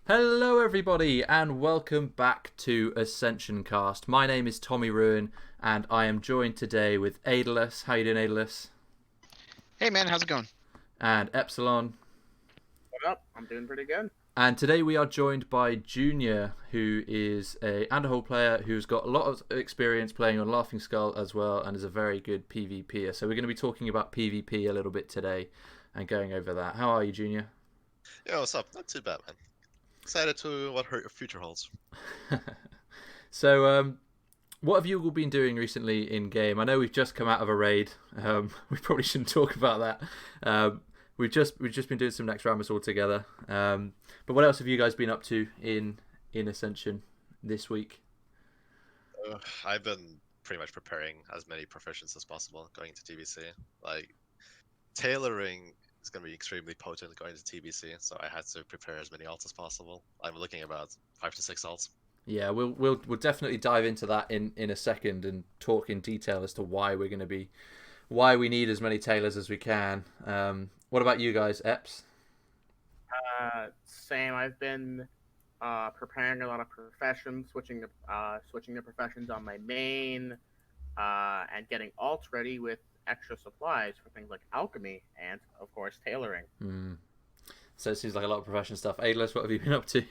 Hello, everybody, and welcome back to AscensionCast. My name is Tommyruin, and I am joined today with Aidalas. How you doing, Aidalas? Hey man, how's it going? And Epzilon. What up? I'm doing pretty good. And today we are joined by Junior, who is a Underhold player who's got a lot of experience playing on Laughing Skull as well, and is a very good PvPer. So we're going to be talking about PvP a little bit today, and going over that. How are you, Junior? Yeah, what's up? Not too bad, man. Excited to what her future holds. So, what have you all been doing recently in game? I know we've just come out of a raid. We probably shouldn't talk about that. We've just been doing some next round all together. But what else have you guys been up to in Ascension this week? I've been pretty much preparing as many professions as possible going into TBC. Like tailoring is going to be extremely potent going into TBC, so I had to prepare as many alts as possible. I'm looking at about 5 to 6 alts. Yeah, we'll definitely dive into that in a second and talk in detail as to why we need as many tailors as we can. What about you guys, Eps? Same. I've been preparing a lot of professions, switching the professions on my main, and getting alts ready with extra supplies for things like alchemy and, of course, tailoring. So it seems like a lot of profession stuff. Aidalas, what have you been up to?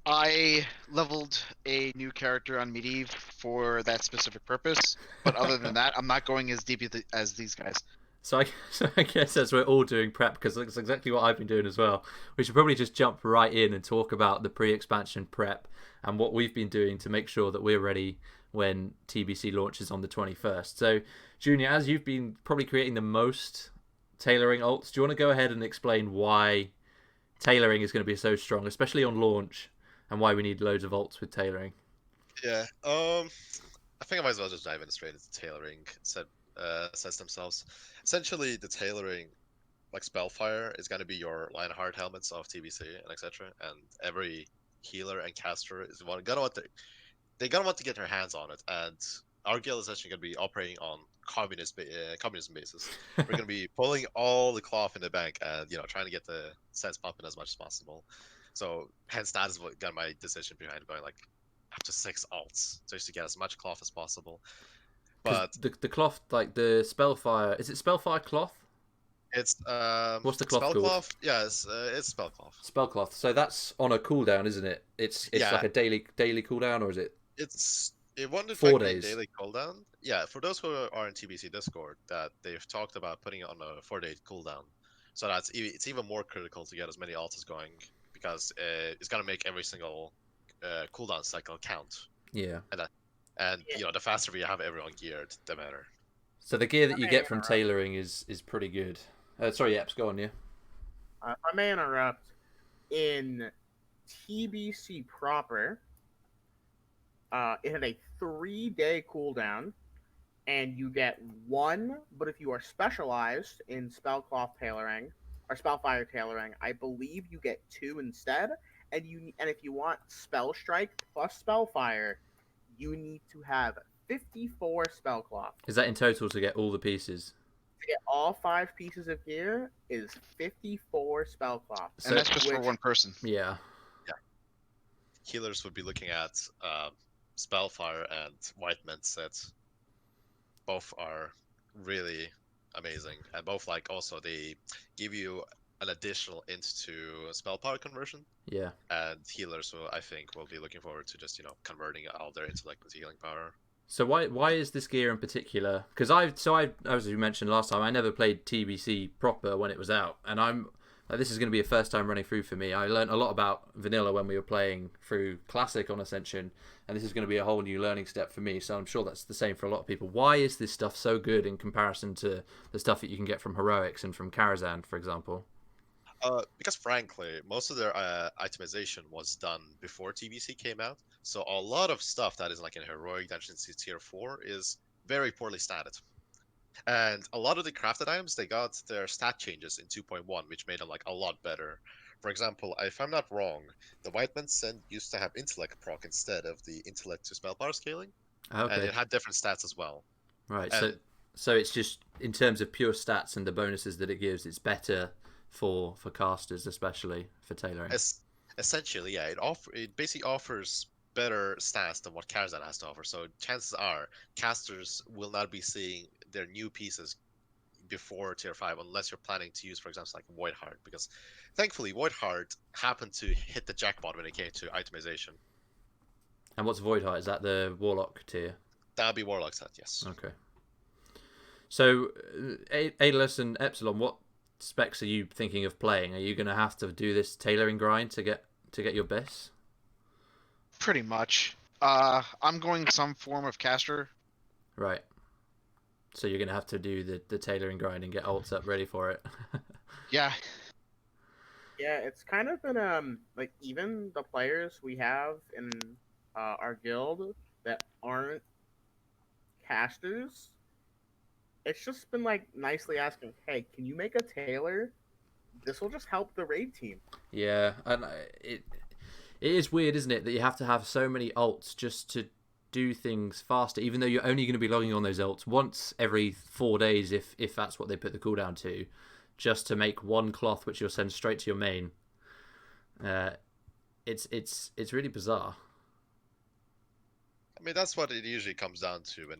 I leveled a new character on Medivh for that specific purpose, but other than that, I'm not going as deep as these guys. So I guess as we're all doing prep, because that's exactly what I've been doing as well, we should probably just jump right in and talk about the pre-expansion prep and what we've been doing to make sure that we're ready when TBC launches on the 21st. So, Junior, as you've been probably creating the most tailoring alts, do you want to go ahead and explain why tailoring is going to be so strong, especially on launch, and why we need loads of alts with tailoring? Yeah, I think I might as well just dive in straight into tailoring. Says themselves. Essentially, the tailoring, like Spellfire, is going to be your Lionheart helmets of TBC and etc. And every healer and caster is gonna want to get their hands on it. And our guild is actually going to be operating on communism basis. We're going to be pulling all the cloth in the bank and trying to get the sets pumping as much as possible. So hence that is what got my decision behind going like up to 6 alts, just to get as much cloth as possible. But the cloth, like the Spellfire, is it Spellfire cloth? it's What's the cloth spell called? cloth. Yeah, it's spell cloth. Spell cloth. So that's on a cooldown, isn't it? It's Yeah. like a daily cooldown, or is it? It won't 4 affect the days. daily cooldown. Yeah, for those who are in TBC Discord, that they've talked about putting it on a 4-day cooldown, so it's even more critical to get as many alts going because it's gonna make every single cooldown cycle count. Yeah. And the faster we have everyone geared, the better. So the gear that you get from tailoring is pretty good. Sorry, Eps, go on, yeah. If I may interrupt, in TBC proper, it had a 3-day cooldown, and you get 1. But if you are specialized in Spellcloth tailoring or Spellfire tailoring, I believe you get 2 instead. And if you want Spell Strike plus Spellfire, you need to have 54 Spellcloth. Is that in total to get all the pieces? To get all 5 pieces of gear is 54 Spellcloth. So, And that's just for one person. Yeah. Healers would be looking at Spellfire and White Mint sets. Both are really amazing, and both also they give you an additional into spell power conversion. Yeah. And healers will, I think, will be looking forward to just converting all their intellect into healing power. So why is this gear in particular? Because I as you mentioned last time, I never played TBC proper when it was out, and I'm like, this is going to be a first time running through for me. I learned a lot about vanilla when we were playing through Classic on Ascension, and this is going to be a whole new learning step for me. So I'm sure that's the same for a lot of people. Why is this stuff so good in comparison to the stuff that you can get from Heroics and from Karazhan, for example? Because frankly, most of their itemization was done before TBC came out, so a lot of stuff that is like in Heroic Dungeons Tier 4 is very poorly statted. And a lot of the crafted items, they got their stat changes in 2.1, which made them a lot better. For example, if I'm not wrong, the White Man Sen used to have intellect proc instead of the intellect to spell power scaling. Okay. And it had different stats as well. Right, so it's just in terms of pure stats and the bonuses that it gives, it's better for casters, especially for tailoring. Essentially, yeah, it basically offers better stats than what Karazhan has to offer. So chances are casters will not be seeing their new pieces before tier 5 unless you're planning to use, for example, like Void Heart, because thankfully Void Heart happened to hit the jackpot when it came to itemization. And what's Void Heart? Is that the Warlock tier? That'd be Warlock set, yes. Okay. So, Aidalas and Epzilon, what specs are you thinking of playing? Are you going to have to do this tailoring grind to get your best? Pretty much. I'm going some form of caster. Right. So you're going to have to do the tailoring grind and get ults up ready for it. Yeah. Yeah, it's kind of been like even the players we have in our guild that aren't casters, it's just been like nicely asking, "Hey, can you make a tailor? This will just help the raid team." Yeah, and it is weird, isn't it, that you have to have so many ults just to do things faster, even though you're only going to be logging on those ults once every 4 days, if that's what they put the cooldown to, just to make one cloth which you'll send straight to your main. It's really bizarre. I mean, that's what it usually comes down to when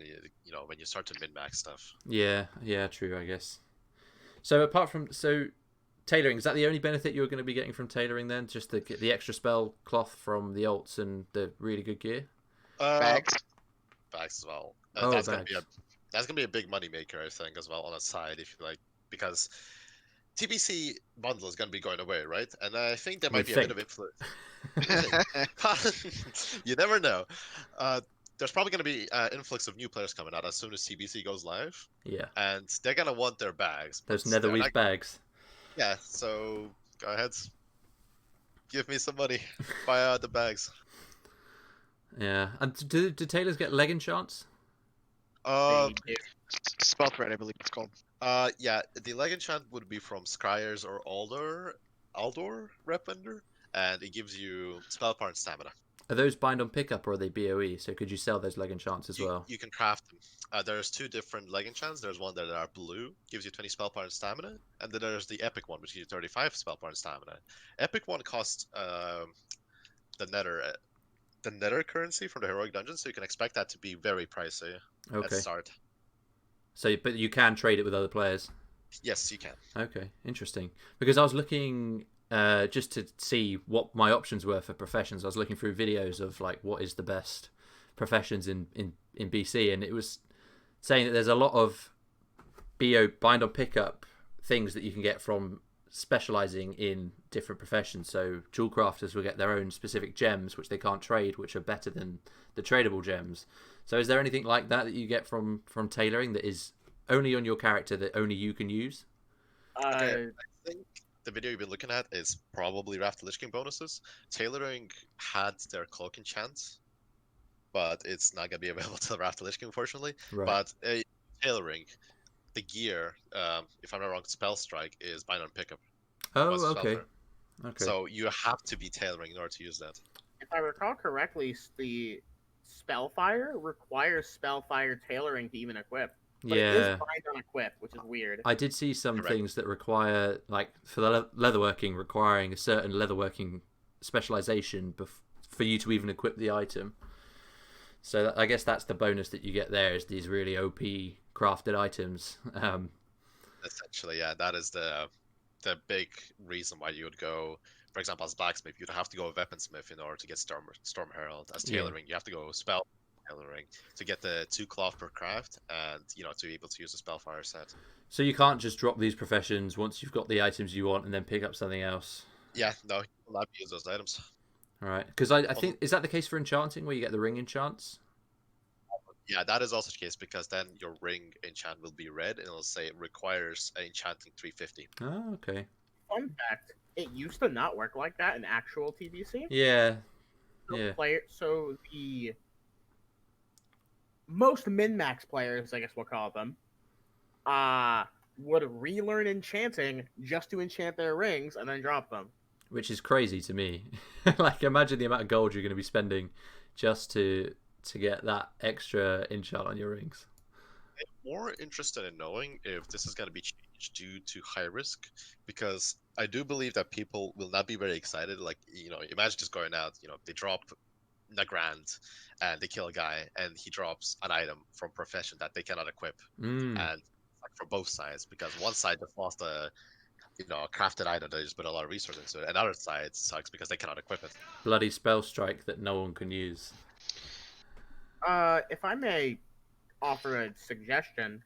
when you start to min-max stuff. Yeah, true, I guess. So apart from tailoring, is that the only benefit you're going to be getting from tailoring then? Just the extra spell cloth from the ults and the really good gear? Bags. Bags as well. Bags. That's gonna be a big money maker, I think, as well on the side, if you like, because TBC bundle is gonna be going away, right? And I think there might be a bit of influence. You never know. There's probably gonna be influx of new players coming out as soon as TBC goes live. Yeah. And they're gonna want their bags. Those Netherweave bags. Yeah. So go ahead. Give me some money. Buy out the bags. Yeah, and do tailors get leg enchants? Spell threat, I believe it's called. Yeah, the leg enchant would be from Scryers or Aldor rep vendor, and it gives you spell power and stamina. Are those bind on pickup or are they BOE? So could you sell those leg enchants as well? You can craft them. There's two different leg enchants. There's one that are blue, gives you 20 spell power and stamina, and then there's the epic one, which gives you 35 spell power and stamina. Epic one costs the nether currency from the heroic dungeon, so you can expect that to be very pricey at start. So, but you can trade it with other players? Yes, you can. Okay, interesting. Because I was looking just to see what my options were for professions. I was looking through videos of like what is the best professions in BC, and it was saying that there's a lot of bind on pickup things that you can get from specializing in different professions. So jewel crafters will get their own specific gems which they can't trade, which are better than the tradable gems. So is there anything like that you get from tailoring that is only on your character that only you can use? Okay, I think the video you've been looking at is probably Wrath of the Lich King bonuses. Tailoring had their cloak enchant, but it's not gonna be available to Wrath of the Lich King, unfortunately. Right. But tailoring, the gear, if I'm not wrong, spell strike is bind on pickup. Oh, okay. So you have to be tailoring in order to use that. If I recall correctly, the Spellfire requires Spellfire tailoring to even equip. But it is bind on equip, which is weird. I did see some things that require, like for the leatherworking, requiring a certain leatherworking specialization for you to even equip the item. So I guess that's the bonus that you get there, is these really OP crafted items. Essentially, yeah, that is the big reason why you would go, for example, as blacksmith, you'd have to go weaponsmith in order to get Storm Herald. As tailoring, you have to go spell tailoring to get the 2 cloth per craft, and to be able to use the spellfire set. So you can't just drop these professions once you've got the items you want and then pick up something else. Yeah, no, you will not use those items. All right, because I think, is that the case for enchanting, where you get the ring enchants? Yeah, that is also the case, because then your ring enchant will be red, and it'll say it requires enchanting 350. Oh, okay. Fun fact: it used to not work like that in actual TBC. Yeah. So the most min-max players, I guess we'll call them, would relearn enchanting just to enchant their rings and then drop them. Which is crazy to me. Like, imagine the amount of gold you're going to be spending just to get that extra enchant on your rings. I'm more interested in knowing if this is going to be changed due to high risk, because I do believe that people will not be very excited. Like, imagine just going out, they drop Nagrand and they kill a guy and he drops an item from profession that they cannot equip. Mm. And like for both sides, because one side just lost a crafted item that they just put a lot of resources into it. Another side sucks because they cannot equip it. Bloody spell strike that no one can use. If I may offer a suggestion,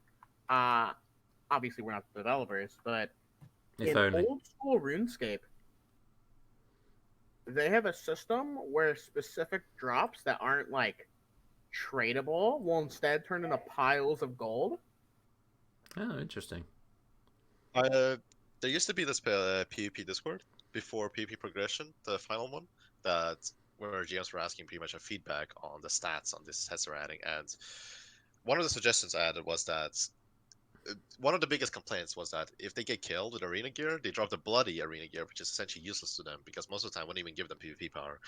obviously we're not the developers, but If in only. old school RuneScape, they have a system where specific drops that aren't like tradable will instead turn into piles of gold. Oh, interesting. There used to be this PvP Discord before PvP Progression, the final one, where GMs were asking pretty much a feedback on the stats on these sets they're adding, and one of the suggestions I added was that one of the biggest complaints was that if they get killed with arena gear, they drop the bloody arena gear, which is essentially useless to them because most of the time wouldn't even give them PvP power.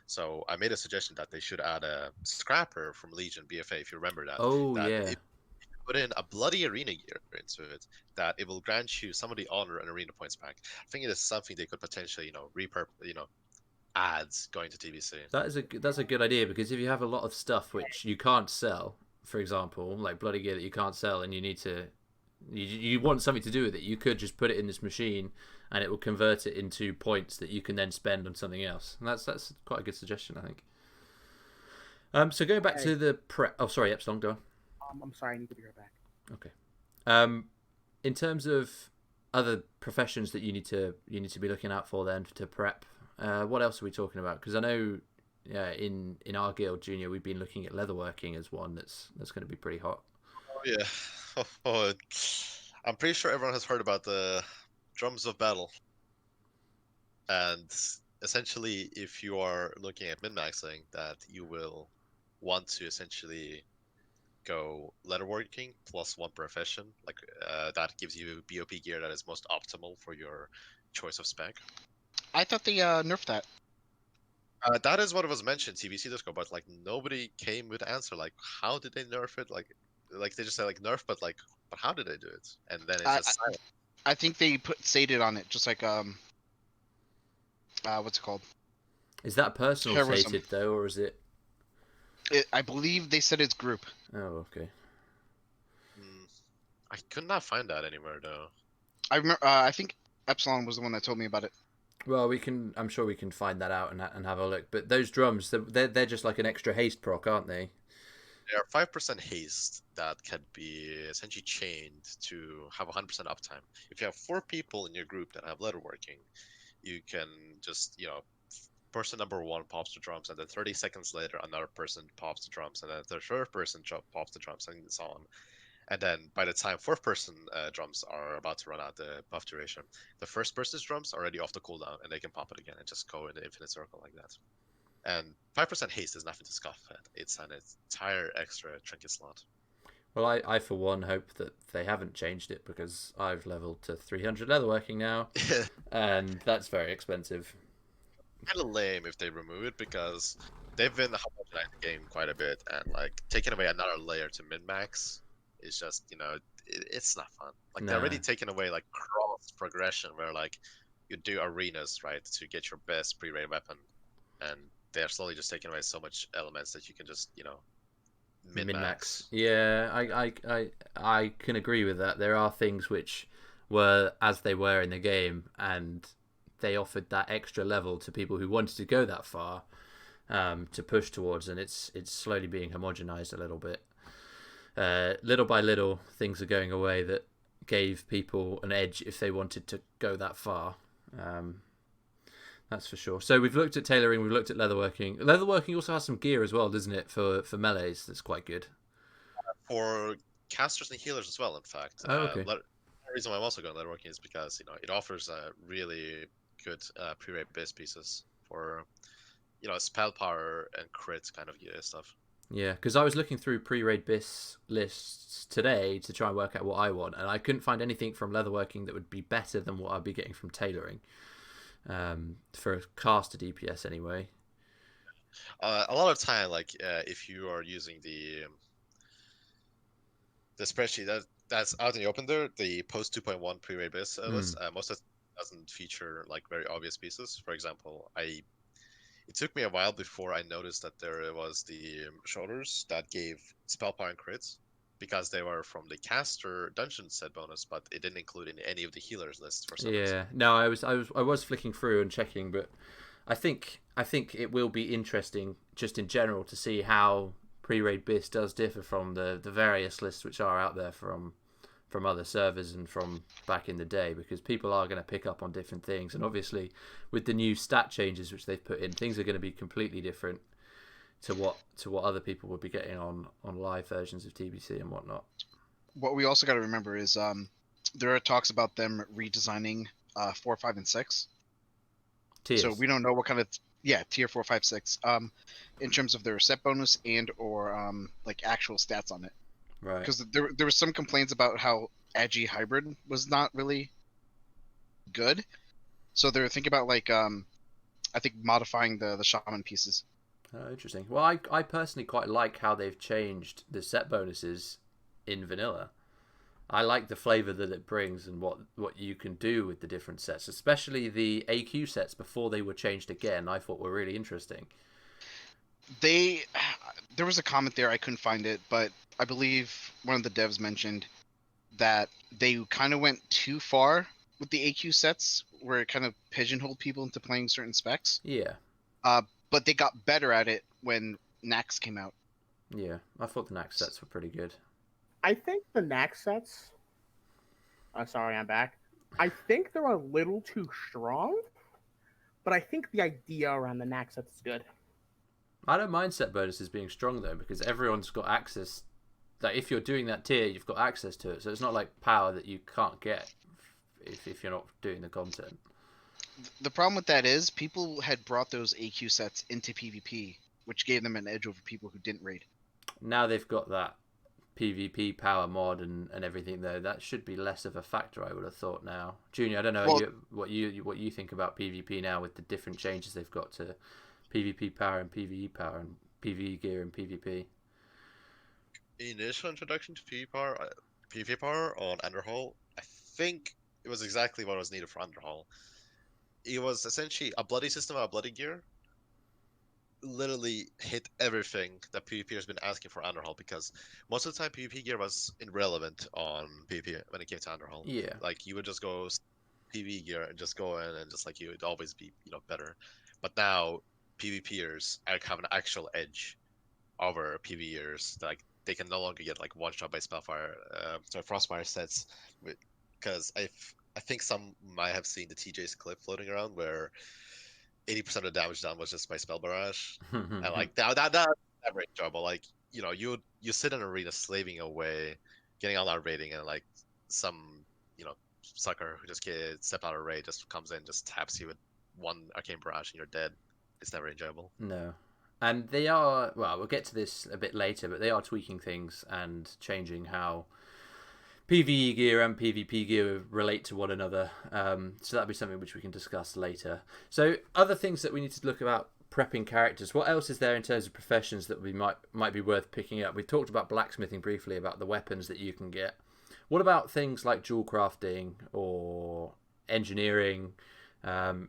So I made a suggestion that they should add a scrapper from Legion BFA, if you remember that. Oh, that yeah. if you put in a bloody arena gear into it, that it will grant you some of the honor and arena points back. I think it is something they could potentially, add going to TBC. That's a good idea, because if you have a lot of stuff which you can't sell, for example, like bloody gear that you can't sell, and you need to, you want something to do with it, you could just put it in this machine, and it will convert it into points that you can then spend on something else. And that's quite a good suggestion, I think. So going back to the prep. Oh, sorry, Epsilon, go on. I'm sorry, I need to be right back. Okay. In terms of other professions that you need to be looking out for then to prep, what else are we talking about? Because I know, in our guild, Junior, we've been looking at leatherworking as one that's going to be pretty hot. Oh yeah. Oh, I'm pretty sure everyone has heard about the drums of battle. And essentially, if you are looking at min-maxing, that you will want to essentially go leatherworking plus one profession. Like that gives you BOP gear that is most optimal for your choice of spec. I thought they nerfed that. That is what was mentioned TBC Disco, but like nobody came with an answer. Like, how did they nerf it? Like they just said like nerf, but how did they do it? And then it's just silent. I think they put sated on it, just like what's it called? Is that personal Terrorism. sated though, or is it? I believe they said it's group. Oh, okay. I could not find that anywhere though. I remember. I think Epsilon was the one that told me about it. Well, I'm sure we can find that out and have a look. But those drums, they're just like an extra haste proc, aren't they? They are 5% haste that can be essentially chained to have 100% uptime. If you have 4 people in your group that have leatherworking, you can just, person number 1 pops the drums, and then 30 seconds later, another person pops the drums, and then the third person pops the drums, and so on. And then by the time 4th person drums are about to run out the buff duration, the first person's drums are already off the cooldown, and they can pop it again and just go in the infinite circle like that. And 5% haste is nothing to scoff at. It's an entire extra trinket slot. Well, I for one hope that they haven't changed it, because I've leveled to 300 leatherworking now, and that's very expensive. Kind of lame if they remove it, because they've been homogenizing the game quite a bit, and like taking away another layer to min-max is just, it's not fun. Like they're already taking away like cross progression, where like you do arenas, right, to get your best pre-raid weapon, and they're slowly just taking away so much elements that you can just, min-max. Yeah, I can agree with that. There are things which were as they were in the game, and they offered that extra level to people who wanted to go that far, to push towards, and it's slowly being homogenized a little bit. Little by little, things are going away that gave people an edge if they wanted to go that far. That's for sure. So we've looked at tailoring, we've looked at leatherworking. Leatherworking also has some gear as well, doesn't it, for melees? That's quite good. For casters and healers as well, in fact. Oh, okay. The reason why I'm also going leatherworking is because it offers really good pre-raid base pieces for spell power and crit kind of stuff. Yeah, because I was looking through pre-raid bis lists today to try and work out what I want, and I couldn't find anything from leatherworking that would be better than what I'd be getting from tailoring, for a caster DPS anyway. A lot of time, like if you are using the spreadsheet that's out in the open there, the post 2.1 pre-raid bis list, most of doesn't feature like very obvious pieces. For example, it took me a while before I noticed that there was the shoulders that gave spell power and crits because they were from the caster dungeon set bonus, but it didn't include in any of the healers lists for some reason. Yeah, no, I was flicking through and checking, but I think it will be interesting just in general to see how pre-raid bis does differ from the various lists which are out there from other servers and from back in the day, because people are going to pick up on different things, and obviously with the new stat changes which they've put in, things are going to be completely different to what other people would be getting on live versions of TBC and whatnot. What we also got to remember is there are talks about them redesigning 4, 5, and 6. Tiers. So we don't know what kind of tier 4, 5, 6 in terms of their set bonus and or like actual stats on it. Right. Because there was some complaints about how Agi Hybrid was not really good. So they're thinking about like I think modifying the shaman pieces. Oh, interesting. Well, I personally quite like how they've changed the set bonuses in vanilla. I like the flavor that it brings and what you can do with the different sets, especially the AQ sets before they were changed again. I thought were really interesting. There was a comment there, I couldn't find it, but I believe one of the devs mentioned that they kind of went too far with the AQ sets, where it kind of pigeonholed people into playing certain specs. Yeah. But they got better at it when Nax came out. Yeah, I thought the Nax sets were pretty good. I think the Nax sets. Sorry, I'm back. I think they're a little too strong, but I think the idea around the Nax sets is good. I don't mind set bonuses being strong though, because everyone's got access. Like if you're doing that tier, you've got access to it, so it's not like power that you can't get if you're not doing the content. The problem with that is people had brought those AQ sets into PvP, which gave them an edge over people who didn't raid. Now they've got that PvP power mod and everything though. That should be less of a factor, I would have thought. Now, Junior, I don't know what you think about PvP now with the different changes they've got to PvP power and PvE gear and PvP. Initial introduction to PvP power on Underhall, I think it was exactly what was needed for Underhall. It was essentially a bloody system, a bloody gear. Literally hit everything that PvP has been asking for Underhall, because most of the time PvP gear was irrelevant on PvP when it came to Underhall. Yeah. Like you would just go PvE gear and just go in and just like you would always be better. But now PvPers have an actual edge over PvEers. Like they can no longer get like one shot by Spellfire, Frostfire sets, because I think some might have seen the TJ's clip floating around where 80% of the damage done was just by spell barrage, and like that's never enjoyable. Like you sit in an arena slaving away, getting all that rating, and like some sucker who just stepped out of raid just comes in, just taps you with one arcane barrage, and you're dead. It's never enjoyable. No. And they are, well, we'll get to this a bit later, but they are tweaking things and changing how PvE gear and PvP gear relate to one another. So that'll be something which we can discuss later. So other things that we need to look about prepping characters. What else is there in terms of professions that we might be worth picking up? We talked about blacksmithing briefly, about the weapons that you can get. What about things like jewel crafting or engineering?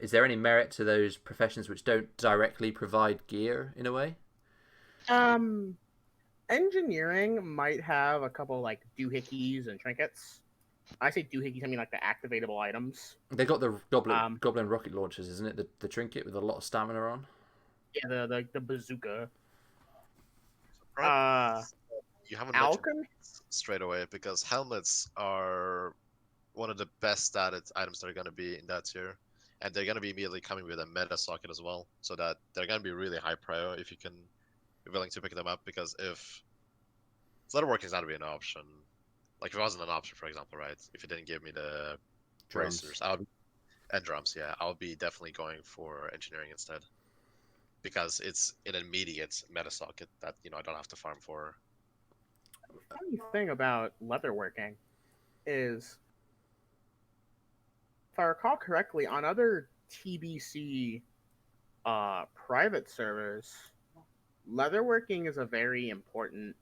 Is there any merit to those professions which don't directly provide gear in a way? Engineering might have a couple like doohickeys and trinkets. I say doohickeys, I mean like the activatable items. They got the goblin rocket launchers, isn't it? The trinket with a lot of stamina on. Yeah, the bazooka. You haven't alchemy mentioned straight away, because helmets are one of the best statted items that are going to be in that tier, and they're going to be immediately coming with a meta socket as well, so that they're going to be really high prio if you can be willing to pick them up. Because if Leatherworking is not to be an option, like if it wasn't an option, for example, right? If it didn't give me the bracers, and drums, yeah, I'll be definitely going for engineering instead, because it's an immediate meta socket that I don't have to farm for. The funny thing about leatherworking is, if I recall correctly, on other TBC private servers, leatherworking is a very important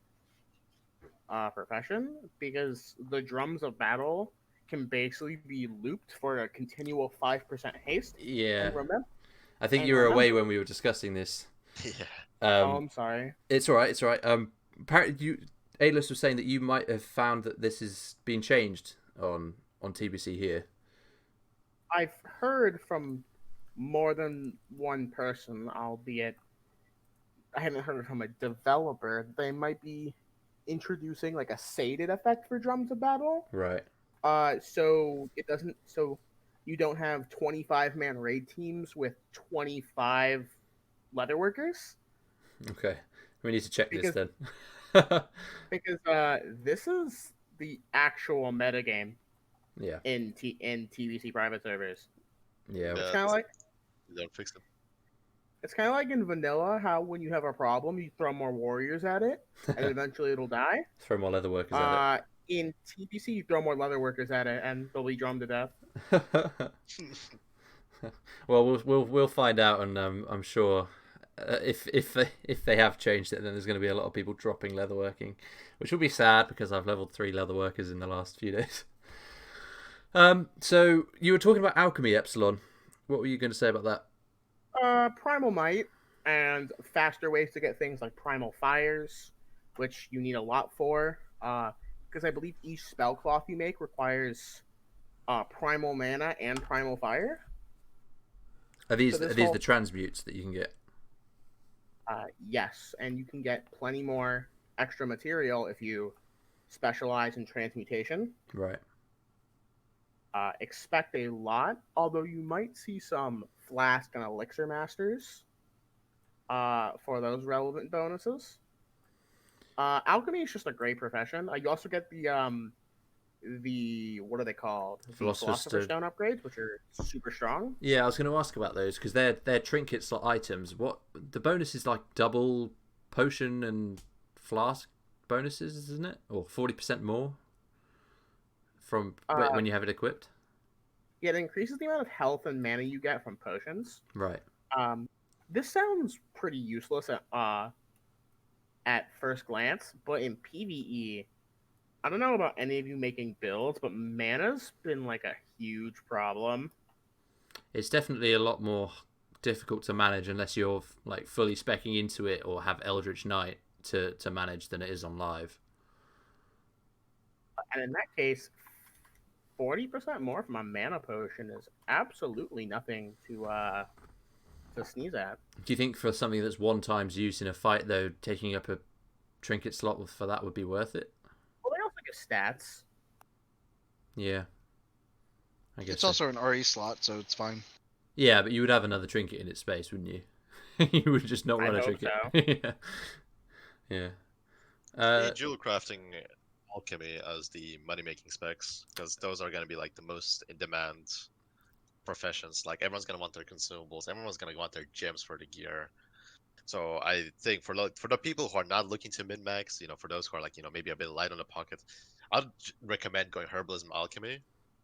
profession, because the drums of battle can basically be looped for a continual 5% haste. Yeah, And remember, I think and you were away remember, when we were discussing this. Yeah. oh, Um, I'm sorry. it's all right. It's all right. Apparently, Aidalas was saying that you might have found that this is being changed on TBC here. I've heard from more than one person, albeit I haven't heard it from a developer. They might be introducing like a sated effect for drums of battle. Right. So it doesn't. So you don't have 25-man raid teams with 25 leatherworkers Okay. We need to check this because then. this is the actual metagame Yeah. in TBC private servers. Yeah. It's Yeah, kind of like don't fix it. It's kind of like in vanilla, how when you have a problem, you throw more warriors at it, and eventually it'll die. Throw more leather workers at In TPC, you throw more leather workers at it, and they'll be drummed to death. it. Well, we'll find out, and I'm sure if they have changed it, then there's going to be a lot of people dropping leatherworking, which will be sad because I've leveled 3 leatherworkers in the last few days. So you were talking about alchemy, Epsilon. What were you going to say about that? Primal might and faster ways to get things like primal fires, which you need a lot for. Because I believe each spell cloth you make requires primal mana and primal fire. Are these So are these the transmutes that you can get? Yes, and you can get plenty more extra material if you specialize in transmutation. Right. Expect a lot, although you might see some flask and elixir masters for those relevant bonuses. Alchemy is just a great profession. You also get the what are they called? The Philosopher's Stone upgrades, which are super strong. Yeah, I was going to ask about those because they're trinkets like items. What the bonus is like double potion and flask bonuses, isn't it? Or 40% more from when you have it equipped. Yeah, it increases the amount of health and mana you get from potions. Right. This sounds pretty useless at first glance, but in PvE, I don't know about any of you making builds, but mana's been like a huge problem. It's definitely a lot more difficult to manage unless you're like fully specking into it or have Eldritch Knight to manage than it is on live. And in that case, 40% more from a mana potion is absolutely nothing to sneeze at. Do you think for something that's one times use in a fight though, taking up a trinket slot for that would be worth it? Well, they also get stats. Yeah. I guess It's also an RE slot, so it's fine. Yeah, but you would have another trinket in its space, wouldn't you? You would just not I run a hope trinket. so. Yeah. The dual crafting alchemy as the money making specs, because those are going to be like the most in demand professions. Like everyone's going to want their consumables, everyone's going to want their gems for the gear. So I think for the people who are not looking to min max, for those who are like maybe a bit light on the pocket, I'd recommend going herbalism alchemy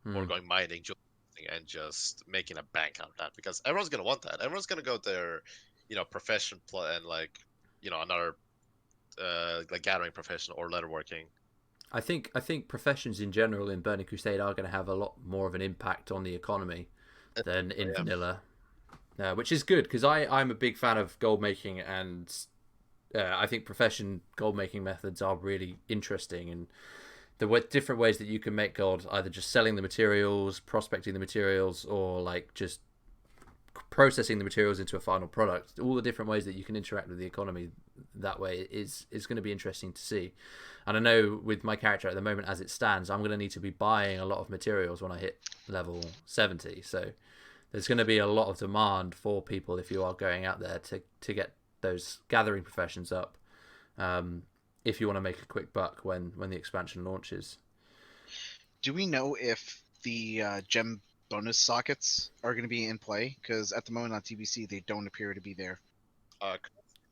or going mining and just making a bank out of that, because everyone's going to want that. Everyone's going to go their profession and like another like gathering profession or leatherworking. I think professions in general in Burning Crusade are going to have a lot more of an impact on the economy than in vanilla, which is good because I'm a big fan of gold making, and I think profession gold making methods are really interesting, and the different ways that you can make gold, either just selling the materials, prospecting the materials, or like just processing the materials into a final product. All the different ways that you can interact with the economy that way is going to be interesting to see. And I know with my character at the moment as it stands, I'm going to need to be buying a lot of materials when I hit level 70. So there's going to be a lot of demand for people if you are going out there to get those gathering professions up, if you want to make a quick buck when the expansion launches. Do we know if the gem bonus sockets are going to be in play? Because at the moment on TBC, they don't appear to be there.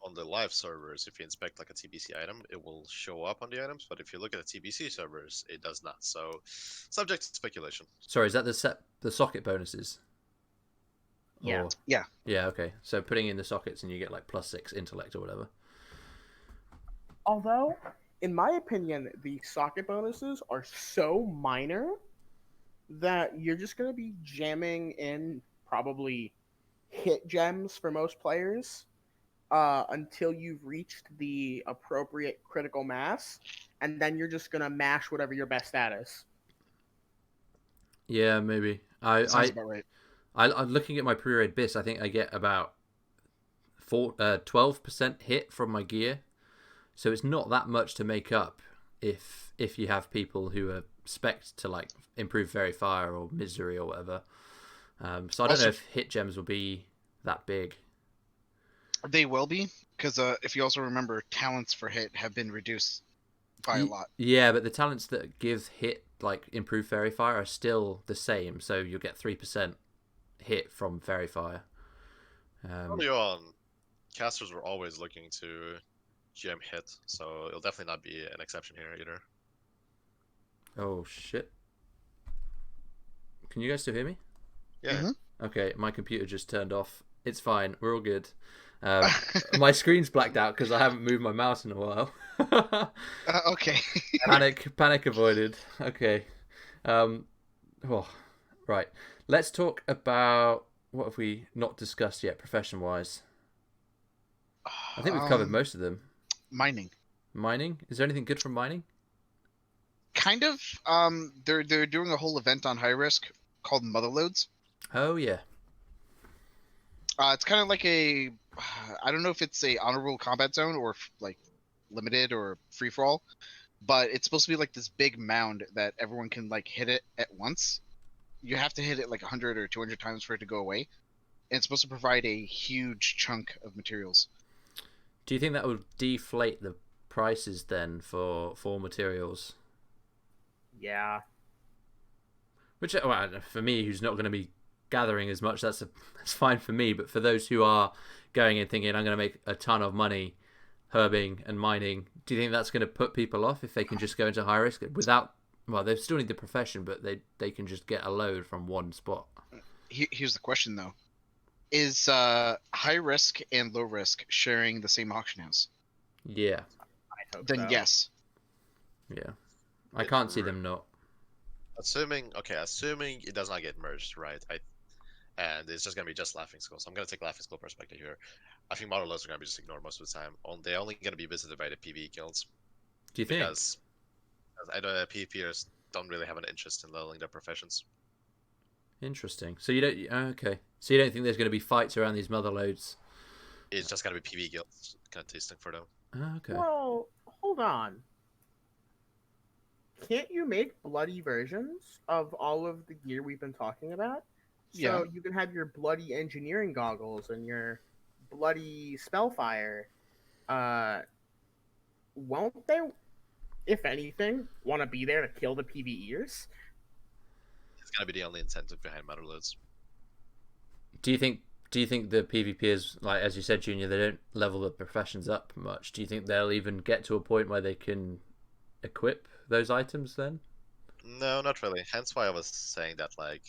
On the live servers, if you inspect like a TBC item, it will show up on the items, but if you look at the TBC servers, it does not. So, subject to speculation. Sorry, is that the socket bonuses? Yeah. Or... Yeah. Yeah, okay. So putting in the sockets and you get like +6 intellect or whatever. Although, in my opinion, the socket bonuses are so minor that you're just going to be jamming in probably hit gems for most players until you've reached the appropriate critical mass, and then you're just going to mash whatever your best stat is. Yeah, maybe. Sounds about right. I'm looking at my pre-raid bis. I think I get about 12% hit from my gear, so it's not that much to make up if you have people who are spec'd to like improve Verifier or Misery or whatever. So I don't know if hit gems will be that big. They will be, because if you also remember, talents for hit have been reduced by a lot. Yeah, but the talents that give hit, like improve Verifier, are still the same. So you'll get 3% hit from Verifier. Early on, casters were always looking to GM hit, so it'll definitely not be an exception here either. Oh shit! Can you guys still hear me? Yeah. Mm-hmm. Okay, my computer just turned off. It's fine. We're all good. My screen's blacked out because I haven't moved my mouse in a while. Okay. Panic avoided. Okay. Right. Let's talk about what have we not discussed yet, profession-wise. I think we've covered most of them. Mining. Mining? Is there anything good from mining? Kind of. They're doing a whole event on high risk called Motherloads. Oh yeah. It's kind of like a, I don't know if it's a honorable combat zone or like limited or free for all, but it's supposed to be like this big mound that everyone can like hit it at once. You have to hit it like 100 or 200 times for it to go away, and it's supposed to provide a huge chunk of materials. Do you think that would deflate the prices then for materials? Yeah. Which, well, for me, who's not going to be gathering as much, that's fine for me. But for those who are going and thinking, I'm going to make a ton of money herbing and mining, do you think that's going to put people off if they can just go into high risk without? Well, they still need the profession, but they can just get a load from one spot. Here's the question though: is high risk and low risk sharing the same auction house? Yeah. I hope Then so. yes. Yeah. I can't see them not. Assuming it does not get merged, right? And it's just gonna be just Laughing Skull. So I'm gonna take Laughing Skull perspective here. I think model loads are gonna be just ignored most of the time. They're only gonna be visited by the PvE guilds. Do you think? Because I know PvPers don't really have an interest in leveling their professions. Interesting. So you don't? Okay. So you don't think there's going to be fights around these mother loads? It's just gonna be PvE guilds kind of tasting for them. Oh, okay. Well, hold on. Can't you make bloody versions of all of the gear we've been talking about? So Yeah. you can have your bloody engineering goggles and your bloody spellfire. Won't they, if anything, want to be there to kill the PvEers? It's gonna be the only incentive behind model loads. Do you think the PvPers, like as you said, Junior, they don't level the professions up much? Do you think they'll even get to a point where they can equip those items then? No, not really. Hence why I was saying that, like,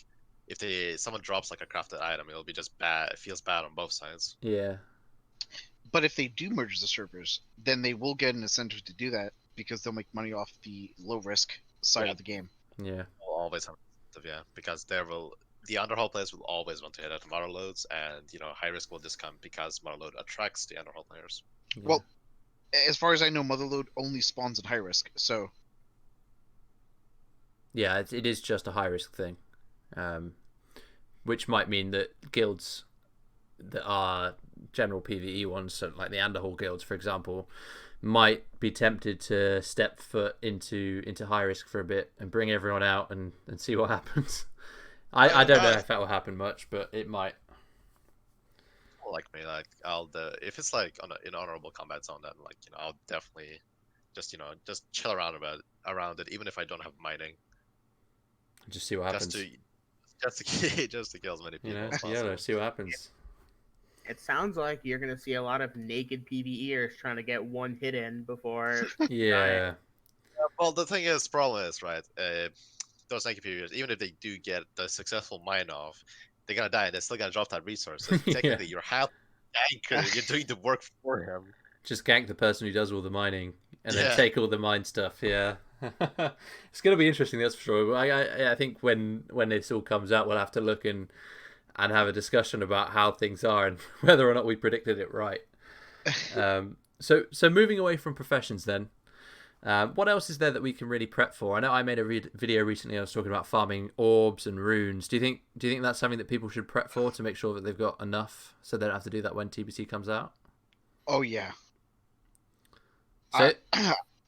if someone drops like a crafted item, it'll be just bad. It feels bad on both sides. Yeah. But if they do merge the servers, then they will get an incentive to do that because they'll make money off the low risk side of the game. Yeah. We'll always have incentive, yeah, because the underhaul players will always want to hit at model loads, and high risk will just come because model load attracts the underhaul players. Yeah. Well, as far as I know, Motherload only spawns at high risk, so yeah, it is just a high risk thing, which might mean that guilds that are general PvE ones, so like the Underhaul guilds, for example, might be tempted to step foot into high risk for a bit and bring everyone out and see what happens. I don't know if that will happen much, but it might. Like me, like if it's like in honorable combat zone, then like I'll definitely just chill around around it, even if I don't have mining. Just see what happens. Just to kill as many people as possible. Yeah, see what happens. It sounds like you're going to see a lot of naked PvEers trying to get one hit in before. Yeah. Well, the problem is, right, those naked PvEers, even if they do get the successful mine off, they're gonna die and they're still gonna drop that resource. So technically, you're half anchor. You're doing the work for him. Just gank the person who does all the mining. and then take all the mine stuff. Yeah, it's gonna be interesting. That's for sure. I think when this all comes out, we'll have to look and have a discussion about how things are and whether or not we predicted it right. So moving away from professions then. What else is there that we can really prep for? I know I made a video recently. I was talking about farming orbs and runes. Do you think that's something that people should prep for to make sure that they've got enough so they don't have to do that when TBC comes out? Oh yeah. So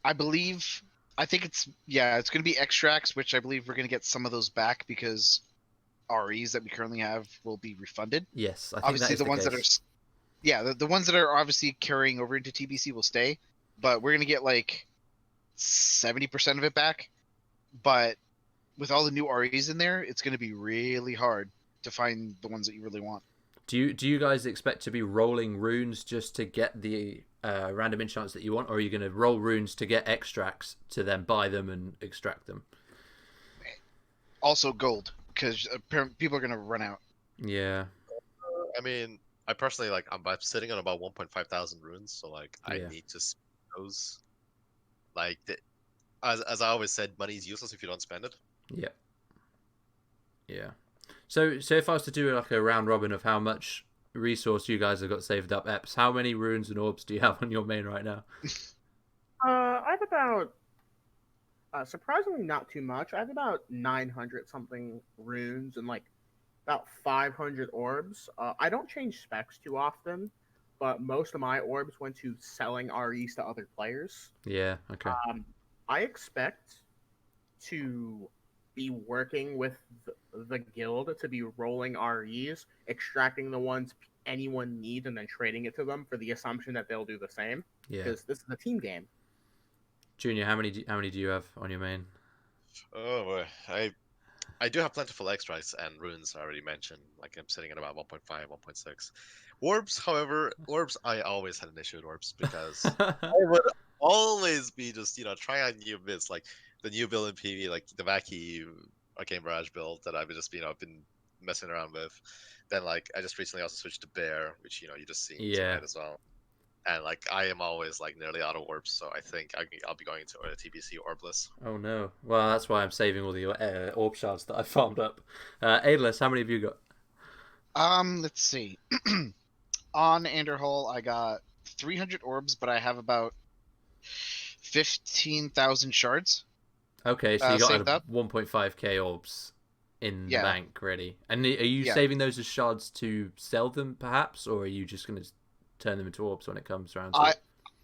I believe. I think it's going to be extracts, which I believe we're going to get some of those back because REs that we currently have will be refunded. yes, I think Obviously, that is the ones case. that are the ones that are obviously carrying over into TBC will stay, but we're going to get like 70% of it back. But with all the new REs in there, it's going to be really hard to find the ones that you really want. Do you guys expect to be rolling runes just to get the random enchants that you want, or are you going to roll runes to get extracts to then buy them and extract them? Also gold, because people are going to run out. Yeah. I mean, I personally I'm sitting on about 1.5 thousand runes, so like I need to spend those. Like, as I always said, money is useless if you don't spend it. Yeah. Yeah. So if I was to do like a round robin of how much resource you guys have got saved up, Eps, how many runes and orbs do you have on your main right now? I have about surprisingly not too much. I have about 900 something runes and like about 500 orbs. I don't change specs too often, but most of my orbs went to selling REs to other players. Yeah, okay. I expect to be working with the guild to be rolling REs, extracting the ones anyone needs, and then trading it to them for the assumption that they'll do the same. Yeah. Because this is a team game. Junior, how many do you have on your main? Oh boy, I do have plentiful extracts and runes I already mentioned. Like I'm sitting at about 1.5, 1.6. Orbs, however, I always had an issue with orbs because I would always be just trying out new bits like the new build in PV, like the Vaki Arcane Barrage build that I've just been messing around with. Then like I just recently also switched to Bear, which you just seen tonight as well. And like I am always like nearly out of orbs, so I think I'll be going to a TBC orbless. Oh no! Well, that's why I'm saving all the orb shards that I farmed up. Aidalas, how many have you got? Let's see. On Anderhall, I got 300 orbs, but I have about 15,000 shards. Okay, so you got saved up. 1.5k orbs in the bank ready. And are you saving those as shards to sell them, perhaps, or are you just going to turn them into orbs when it comes around to it?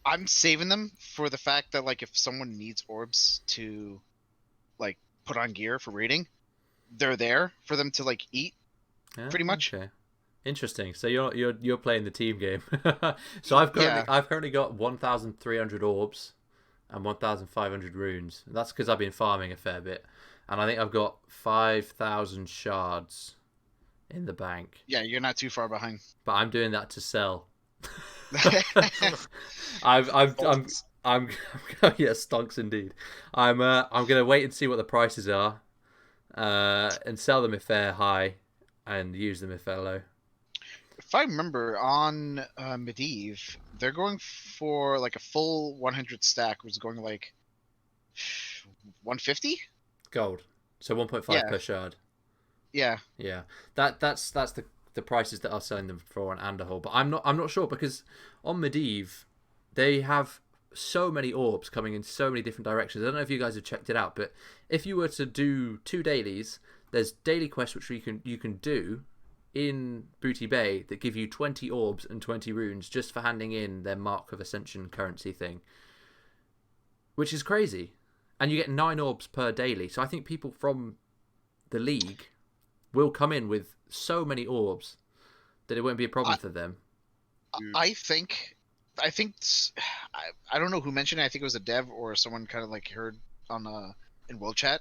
I'm saving them for the fact that like if someone needs orbs to like put on gear for raiding, they're there for them to like eat. Pretty much. Okay. Interesting. So you're playing the team game. So I've currently got 1,300 orbs and 1,500 runes. That's because I've been farming a fair bit, and I think I've got 5,000 shards in the bank. Yeah, you're not too far behind. But I'm doing that to sell. I'm yeah, stonks indeed. I'm gonna wait and see what the prices are, and sell them if they're high, and use them if they're low. If I remember on Medivh, they're going for like a full 100 stack, was going like 150 gold. So 1.5 per shard. Yeah. Yeah. That's the prices that are selling them for on Anderhall, but I'm not sure because on Medivh they have so many orbs coming in so many different directions. I don't know if you guys have checked it out, but if you were to do 2 dailies, there's daily quests which you can do in Booty Bay that give you 20 orbs and 20 runes just for handing in their Mark of Ascension currency thing, which is crazy. And you get 9 orbs per daily. So I think people from the league will come in with so many orbs that it won't be a problem for them. I think I don't know who mentioned it. I think it was a dev or someone kind of like heard on in World Chat.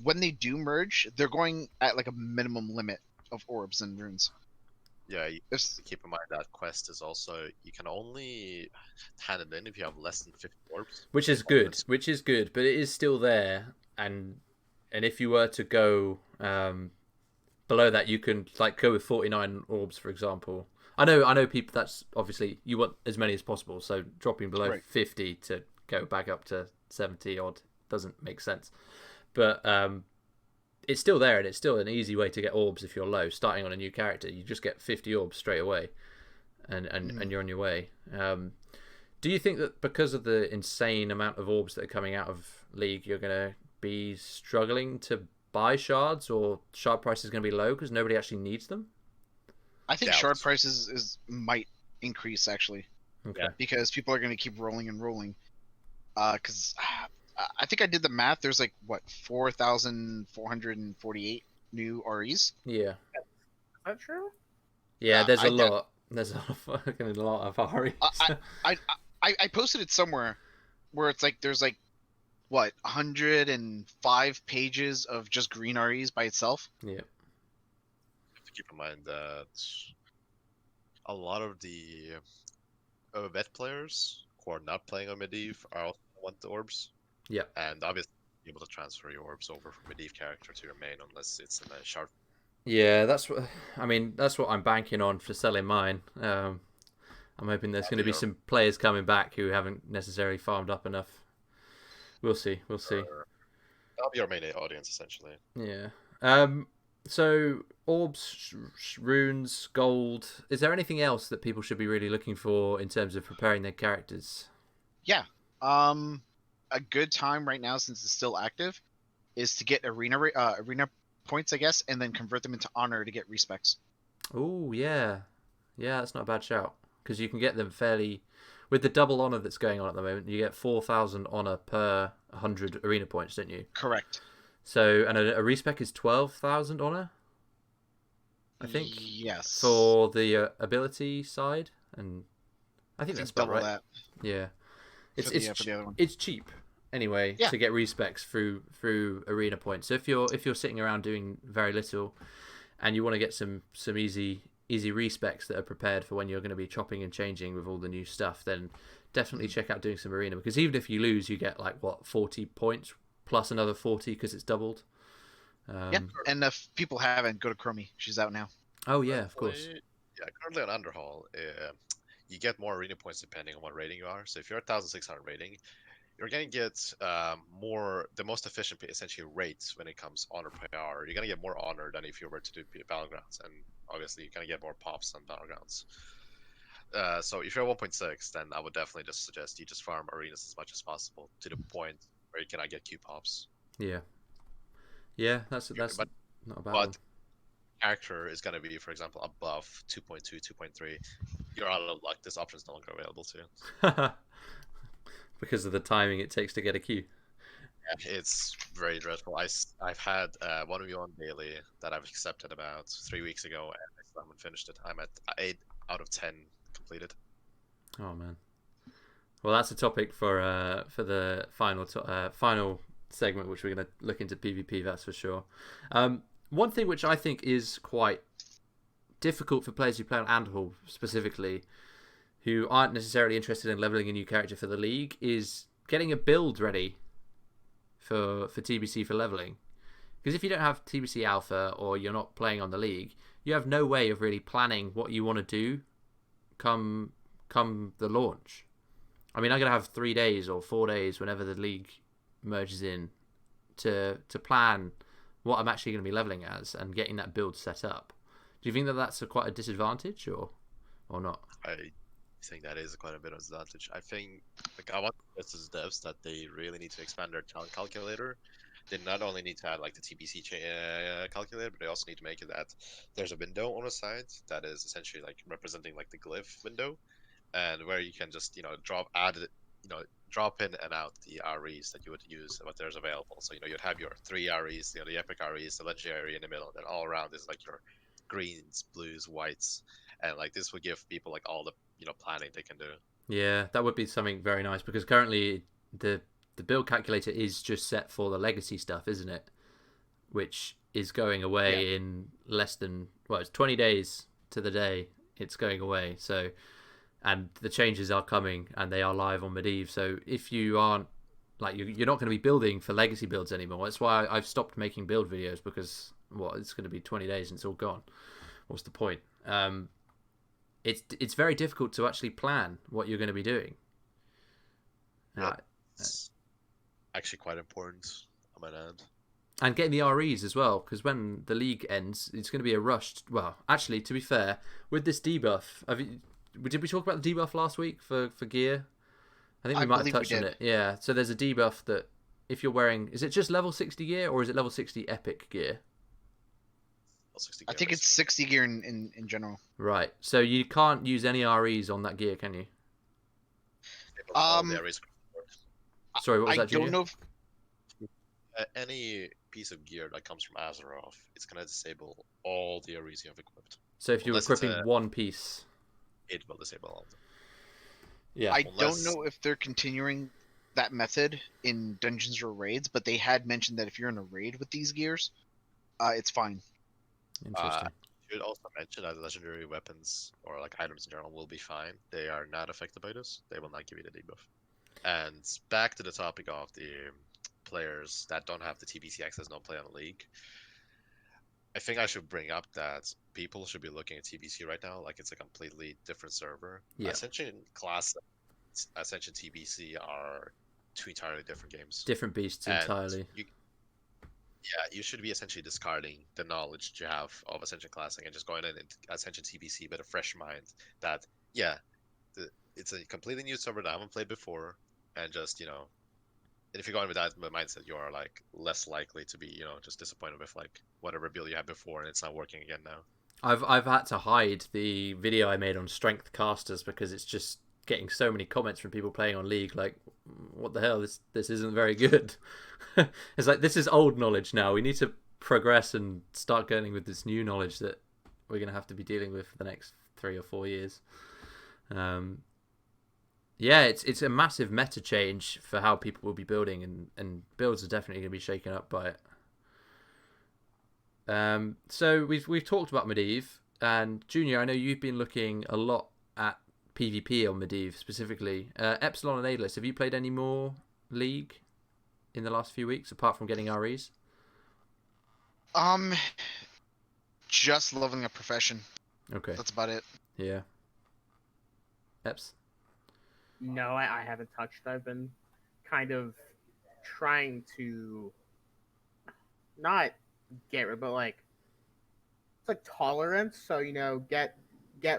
When they do merge, they're going at like a minimum limit of orbs and runes. Yeah, you keep in mind that quest is also you can only hand it in if you have less than 50 orbs. Which is good, but it is still there, and if you were to go below that, you can like go with 49 orbs, for example. I know people. That's obviously you want as many as possible, so dropping below 50 to go back up to 70 odd. Doesn't make sense. But it's still there, and it's still an easy way to get orbs if you're low. Starting on a new character, you just get 50 orbs straight away, and you're on your way. Do you think that because of the insane amount of orbs that are coming out of League, you're going to be struggling to buy shards, or shard price is going to be low because nobody actually needs them? I think shard prices might increase actually. Okay. Because people are going to keep rolling and rolling. Because I think I did the math. There's like what 4,448 new REs. Yeah. Is that true? Yeah, there's a lot. There's a fucking lot of REs. I posted it somewhere where it's like there's like what 105 pages of just green REs by itself. Yeah. Keep in mind that a lot of the vet players who are not playing on Medivh are also want the orbs. Yeah. And obviously, you're able to transfer your orbs over from Medivh character to your main unless it's in a shard. Yeah, that's what I'm banking on for selling mine. I'm hoping there's going to be some players coming back who haven't necessarily farmed up enough. We'll see. That'll be our main audience essentially. Yeah. So orbs, runes, gold. Is there anything else that people should be really looking for in terms of preparing their characters? Yeah. A good time right now, since it's still active, is to get arena points, I guess, and then convert them into honor to get respecs. Oh yeah, that's not a bad shout, because you can get them fairly with the double honor that's going on at the moment. You get 4,000 honor per 100 arena points, don't you? Correct. So, and a respec is 12,000 honor, I think. Yes. For the ability side, and I think that's about double right. that. Yeah. For the other one. It's cheap anyway to get respecs through arena points. So if you're sitting around doing very little, and you want to get some easy respecs that are prepared for when you're going to be chopping and changing with all the new stuff, then definitely check out doing some arena, because even if you lose, you get like 40 points plus another 40 because it's doubled. And if people haven't, go to Chromie. She's out now. Oh yeah, of course. Yeah, currently on Underhaul, you get more arena points depending on what rating you are. So if you're 1,600 rating, you're going to get the most efficient essentially rates when it comes honor per hour. You're going to get more honor than if you were to do battlegrounds, and obviously you're going to get more pops on battlegrounds. So if you're 1.6, then I would definitely just suggest you just farm arenas as much as possible to the point where you cannot get Q pops. Yeah, that's not a bad one. Character is going to be, for example, above 2.2, 2.3, you're out of luck. This option is no longer available to you. Because of the timing it takes to get a queue. Yeah, it's very dreadful. I've had 1v1 daily that I've accepted about 3 weeks ago, and I still haven't finished it. I'm at 8 out of 10 completed. Oh man. Well, that's a topic for the final segment, which we're going to look into PvP. That's for sure. One thing which I think is quite difficult for players who play on Underhaul specifically, who aren't necessarily interested in leveling a new character for the league, is getting a build ready for TBC for leveling. Because if you don't have TBC Alpha, or you're not playing on the league, you have no way of really planning what you want to do come the launch. I mean, I'm going to have 3 days or 4 days whenever the league merges in to plan what I'm actually going to be leveling as and getting that build set up. Do you think that that's quite a disadvantage or not? I think that is quite a bit of a disadvantage. I think I want to suggest to devs that they really need to expand their talent calculator. They not only need to add like the TBC calculator, but they also need to make it that there's a window on the side that is essentially like representing like the glyph window, and where you can just drop in and out the REs that you would use, what there's available. So you'd have your 3 REs, the epic REs, the legendary in the middle, and then all around is like your greens, blues, whites, and like this would give people like all the planning they can do. Yeah, that would be something very nice, because currently the build calculator is just set for the legacy stuff, isn't it? Which is going away in less than it's 20 days to the day it's going away. So, and the changes are coming and they are live on Medivh. So if you aren't you're not going to be building for legacy builds anymore. That's why I've stopped making build videos, because it's going to be 20 days and it's all gone. What's the point? It's very difficult to actually plan what you're going to be doing. That's actually quite important on my end. And getting the REs as well, because when the league ends, it's going to be a rushed. Well, actually, to be fair, with this debuff, did we talk about the debuff last week for gear? I think we might have believe we touched on did. it. Yeah. So there's a debuff that if you're wearing, is it just level 60 gear or is it level 60 epic gear? I think it's 60 gear in general. Right. So you can't use any REs on that gear, can you? Sorry, what was I that, Junior? don't know if any piece of gear that comes from Azeroth, it's gonna disable all the areas you have equipped. So if you're Unless it's equipping one piece, it will disable all of them. yeah. I don't know if they're continuing that method in dungeons or raids, but they had mentioned that if you're in a raid with these gears, it's fine. Interesting. Should also mention that legendary weapons or like items in general will be fine. They are not affected by this. They will not give you the debuff. And back to the topic of the players that don't have the TBC access, don't play on the league. I think I should bring up that people should be looking at TBC right now like it's a completely different server. Yeah. Ascension Class, Ascension TBC are two entirely different games. Different beasts And entirely. you should be essentially discarding the knowledge you have of Ascension Classic and just going in Ascension TBC with a fresh mind that, it's a completely new server that I haven't played before, and just, and if you're going with that mindset, you are like less likely to be, just disappointed with like whatever build you had before and it's not working again now. I've had to hide the video I made on strength casters because it's just getting so many comments from people playing on League like, what the hell, this isn't very good. It's like, this is old knowledge now. We need to progress and start going with this new knowledge that we're going to have to be dealing with for the next 3 or 4 years. Yeah, it's a massive meta change for how people will be building, and builds are definitely going to be shaken up by it. So we've talked about Medivh, and Junior, I know you've been looking a lot at PvP on Medivh specifically. Epzilon and Aidalas, have you played any more League in the last few weeks apart from getting REs? Just leveling up profession. Okay. That's about it. Yeah. Eps? No, I haven't touched. I've been kind of trying to not get rid, but like it's like tolerance. So get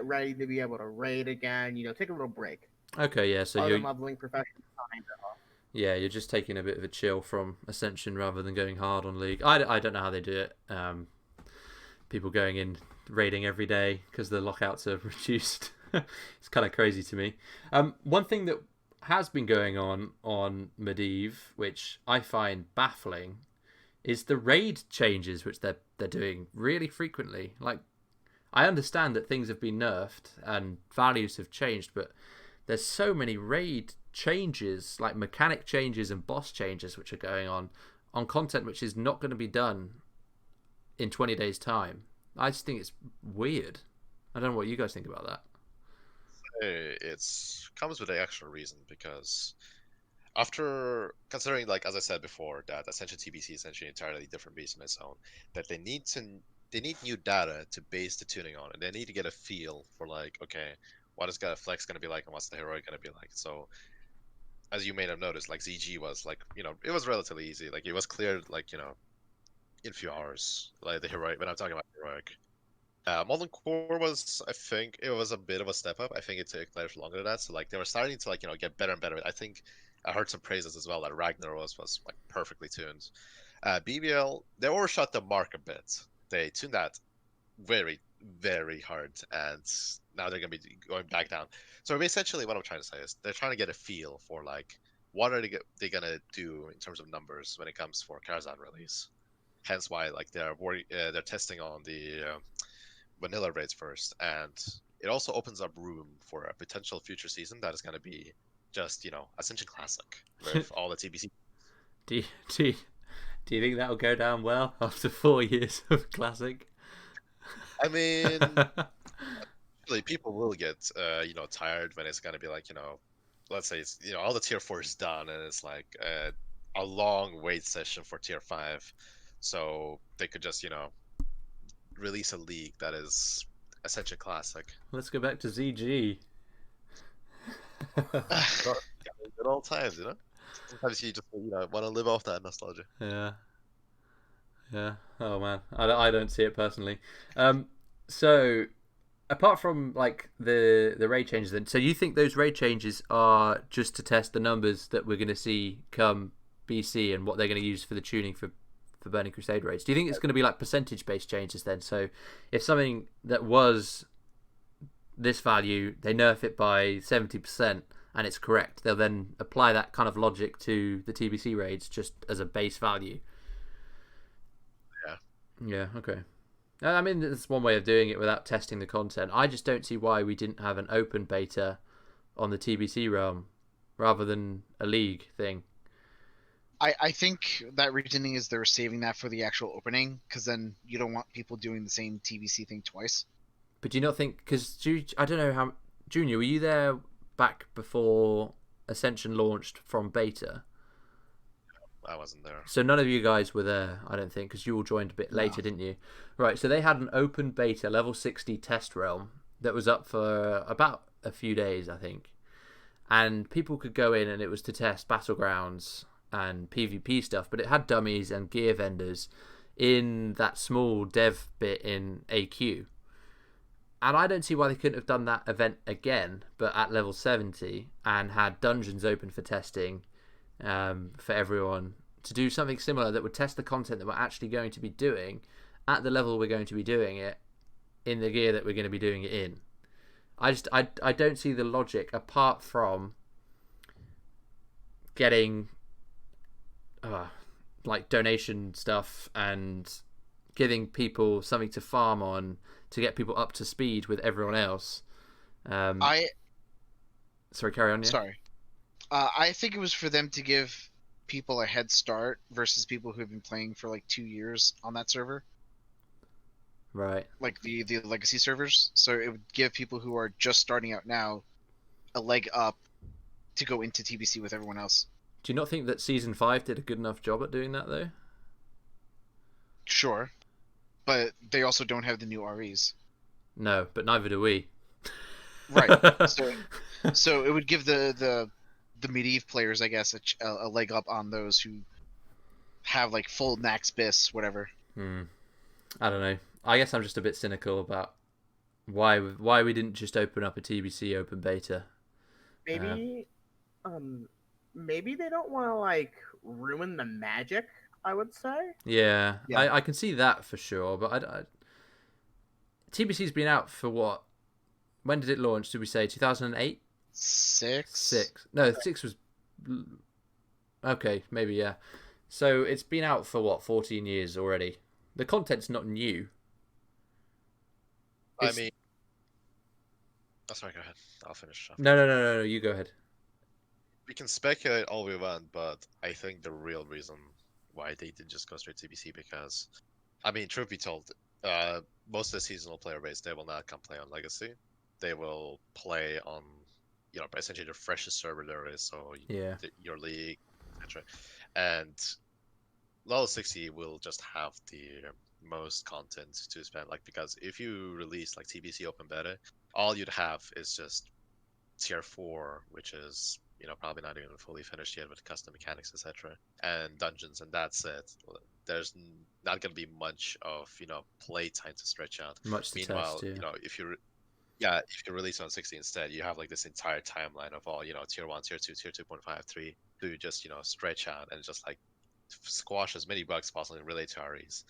ready to be able to raid again. Take a little break. Okay, yeah. So Other you're than leveling profession. Yeah, you're just taking a bit of a chill from Ascension rather than going hard on League. I don't know how they do it. People going in raiding every day because the lockouts are reduced. It's kind of crazy to me. One thing that has been going on Medivh, which I find baffling, is the raid changes which they're doing really frequently. Like, I understand that things have been nerfed and values have changed, but there's so many raid changes, like mechanic changes and boss changes, which are going on content which is not going to be done in 20 days time. I just think it's weird. I don't know what you guys think about that. It comes with an extra reason, because after considering, like as I said before, that Ascension TBC is essentially an entirely different beast on its own, that they need new data to base the tuning on, and they need to get a feel for like, okay, what is flex going to be like and what's the heroic going to be like. So as you may have noticed, like ZG was like, it was relatively easy. Like it was cleared like, in a few hours, like the heroic, when I'm talking about heroic. Molten Core was, I think, it was a bit of a step up. I think it took players longer than that. So like they were starting to like, get better and better. I think I heard some praises as well that Ragnar was like perfectly tuned. BBL, they overshot the mark a bit. They tuned that very, very hard, and now they're gonna be going back down. So essentially, what I'm trying to say is they're trying to get a feel for like what are they gonna do in terms of numbers when it comes for Karazhan release. Hence why like they're testing on the vanilla raids first, and it also opens up room for a potential future season that is gonna be just Ascension Classic with all the TBC. Do you think that'll go down well after 4 years of Classic? I mean, really, people will get tired when it's gonna be like, let's say it's all the tier 4 is done and it's like a long wait session for tier 5, so they could just release a league that is Ascension Classic. Let's go back to ZG. Good old times, Sometimes you just want to live off that nostalgia. Yeah. Yeah. Oh man, I don't see it personally. So apart from like the raid changes, then, so you think those raid changes are just to test the numbers that we're going to see come BC and what they're going to use for the tuning for Burning Crusade raids? Do you think it's going to be like percentage based changes then? So if something that was this value, they nerf it by 70% and it's correct, they'll then apply that kind of logic to the TBC raids just as a base value. Yeah. Yeah, okay. I mean, there's one way of doing it without testing the content. I just don't see why we didn't have an open beta on the TBC realm rather than a league thing. I think that reasoning is they're saving that for the actual opening, because then you don't want people doing the same TBC thing twice. But do you not think, because I don't know how, Junior, were you there back before Ascension launched from beta? I wasn't there. So none of you guys were there, I don't think, because you all joined a bit later, didn't you? Right, so they had an open beta level 60 test realm that was up for about a few days, I think. And people could go in and it was to test battlegrounds and PvP stuff, but it had dummies and gear vendors in that small dev bit in AQ. And I don't see why they couldn't have done that event again, but at level 70, and had dungeons open for testing for everyone to do something similar that would test the content that we're actually going to be doing at the level we're going to be doing it in the gear that we're going to be doing it in. I don't see the logic apart from getting like donation stuff and giving people something to farm on to get people up to speed with everyone else. Sorry, carry on. Yeah? Sorry. I think it was for them to give people a head start versus people who have been playing for like 2 years on that server. Right. Like the legacy servers. So it would give people who are just starting out now a leg up to go into TBC with everyone else. Do you not think that Season 5 did a good enough job at doing that, though? Sure. But they also don't have the new REs. No, but neither do we. Right. So it would give the Medivh players, I guess, a leg up on those who have like full max bis, whatever. I don't know. I guess I'm just a bit cynical about why we didn't just open up a TBC open beta. Maybe, maybe they don't want to like ruin the magic. I would say. Yeah. I can see that for sure, but TBC's been out for what? When did it launch? Did we say 2008? 6. No, 6 was. Okay, maybe yeah. So it's been out for what? 14 years already. The content's not new. I mean, oh, sorry, go ahead. I'll finish. No. You go ahead. We can speculate all we want, but I think the real reason why they didn't just go straight to TBC, because, I mean, truth be told, most of the seasonal player base, they will not come play on Legacy. They will play on, essentially the freshest server there is, so your league, etc. And level 60 will just have the most content to spend, like, because if you release like TBC open beta, all you'd have is just tier 4, which is probably not even fully finished yet with custom mechanics, etc., and dungeons, and that's it. There's not going to be much of play time to stretch out. Much to Meanwhile, test, yeah. if you release on 60 instead, you have like this entire timeline of all tier 1, tier 2, tier 2.5, 3 to just stretch out and just like squash as many bugs possible and relate to REs.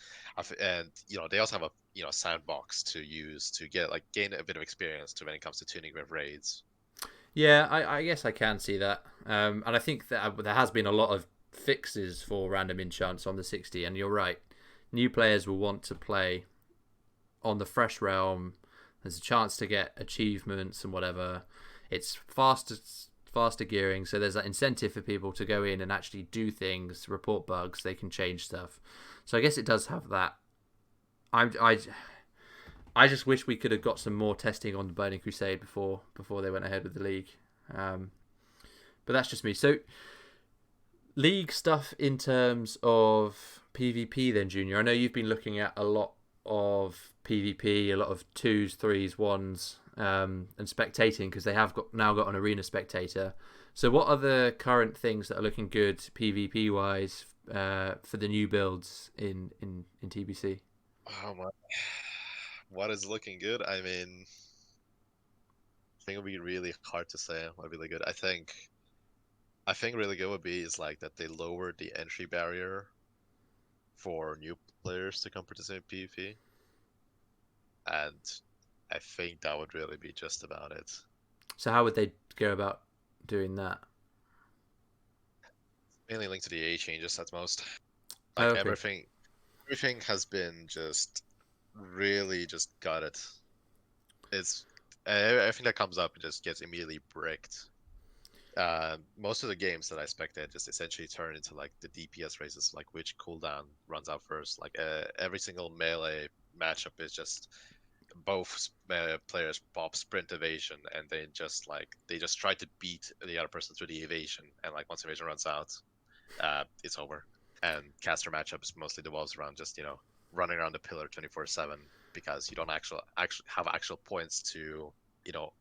And they also have a sandbox to use to gain a bit of experience when it comes to tuning with raids. Yeah, I guess I can see that. And I think that there has been a lot of fixes for random enchants on the 60, and you're right. New players will want to play on the fresh realm. There's a chance to get achievements and whatever. It's faster gearing, so there's that incentive for people to go in and actually do things, report bugs, they can change stuff. So I guess it does have that. I just wish we could have got some more testing on the Burning Crusade before they went ahead with the league. But that's just me. So, league stuff in terms of PvP then, Junior. I know you've been looking at a lot of PvP, a lot of 2s, 3s, 1s, and spectating, because they have now got an arena spectator. So what are the current things that are looking good PvP wise for the new builds in TBC? Oh my. What is looking good? I mean, I think it would be really hard to say what really good. I think really good would be is like that they lowered the entry barrier for new players to come participate in PvP. And I think that would really be just about it. So how would they go about doing that? Mainly linked to the AA changes at most. Like Okay. everything has been just really just gutted. It's everything that comes up just gets immediately bricked. Most of the games that I spectate just essentially turn into like the DPS races, like which cooldown runs out first. Like every single melee matchup is just both players pop sprint evasion, and they just try to beat the other person through the evasion, and like once evasion runs out, it's over. And caster matchups mostly devolves around just running around the pillar 24/7 because you don't actually have actual points to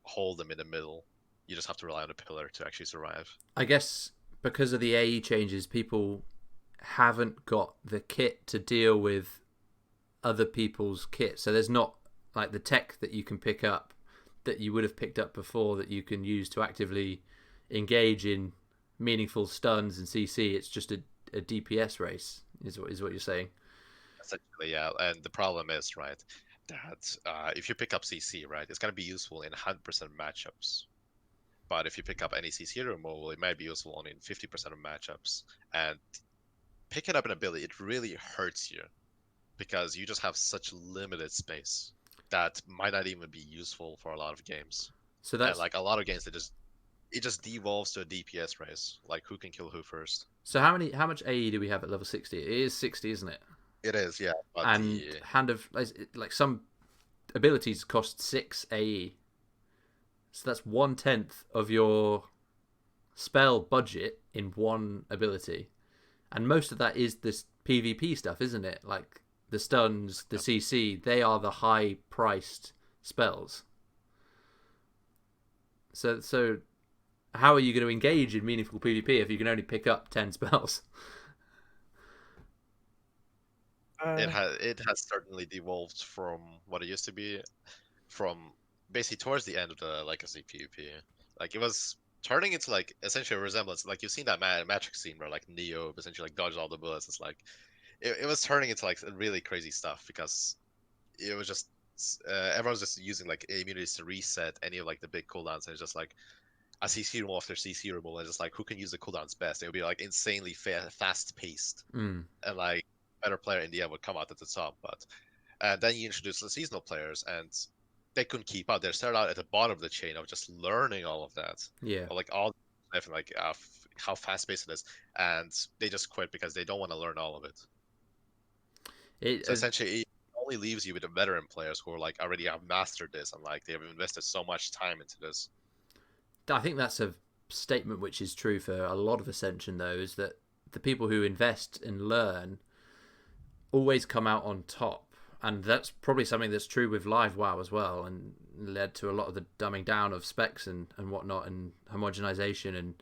hold them in the middle. You just have to rely on the pillar to actually survive. I guess because of the AE changes, people haven't got the kit to deal with other people's kit. So there's not like the tech that you can pick up that you would have picked up before that you can use to actively engage in meaningful stuns and CC. It's just a DPS race, is what you're saying. Essentially, yeah. And the problem is, right, that if you pick up CC, right, it's going to be useful in 100% matchups. But if you pick up any CC removal, it might be useful only in 50% of matchups. And picking up an ability, it really hurts you because you just have such limited space that might not even be useful for a lot of games. So that's and like a lot of games, it just devolves to a DPS race, like who can kill who first. so how much AE do we have at level 60? It is 60, isn't it? It is, yeah. But And hand of like some abilities cost 6 AE. So that's 1/10 of your spell budget in one ability. And most of that is this PvP stuff, isn't it? Like the stuns, the CC, they are the high priced spells. So how are you going to engage in meaningful PvP if you can only pick up 10 spells? it has certainly devolved from what it used to be, from basically towards the end of the legacy PvP. Like it was turning into like essentially a resemblance. Like you've seen that magic scene where like Neo essentially like dodges all the bullets. It's like it was turning into like really crazy stuff because it was just everyone's just using like immunities to reset any of like the big cooldowns, and it's just like a CC removal after CC removal, and just like who can use the cooldowns best. It would be like insanely fast paced, and like better player in the end would come out at the top. But then you introduce the seasonal players, and they couldn't keep up. They started out at the bottom of the chain of just learning all of that. Yeah. Or, like all and like how fast paced it is, and they just quit because they don't want to learn all of it. So essentially, it only leaves you with the veteran players who are like already have mastered this and like they have invested so much time into this. I think that's a statement which is true for a lot of Ascension, though, is that the people who invest and learn always come out on top. And that's probably something that's true with Live WoW as well, and led to a lot of the dumbing down of specs and whatnot, and homogenization and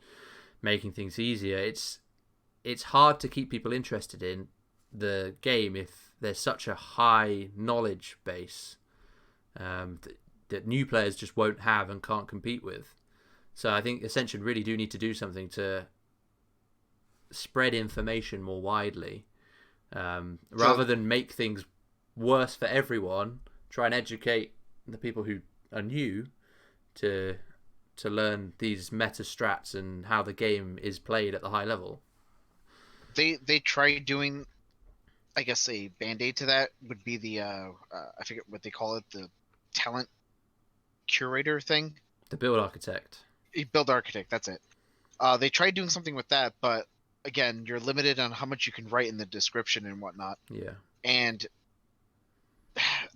making things easier. It's hard to keep people interested in the game if there's such a high knowledge base that new players just won't have and can't compete with. So I think Ascension really do need to do something to spread information more widely, rather than make things worse for everyone. Try and educate the people who are new to learn these meta strats and how the game is played at the high level. They tried doing, I guess, a band-aid to that would be the I forget what they call it, the talent curator thing. The build architect. Build architect, that's it. They tried doing something with that, but again, you're limited on how much you can write in the description and whatnot. Yeah. And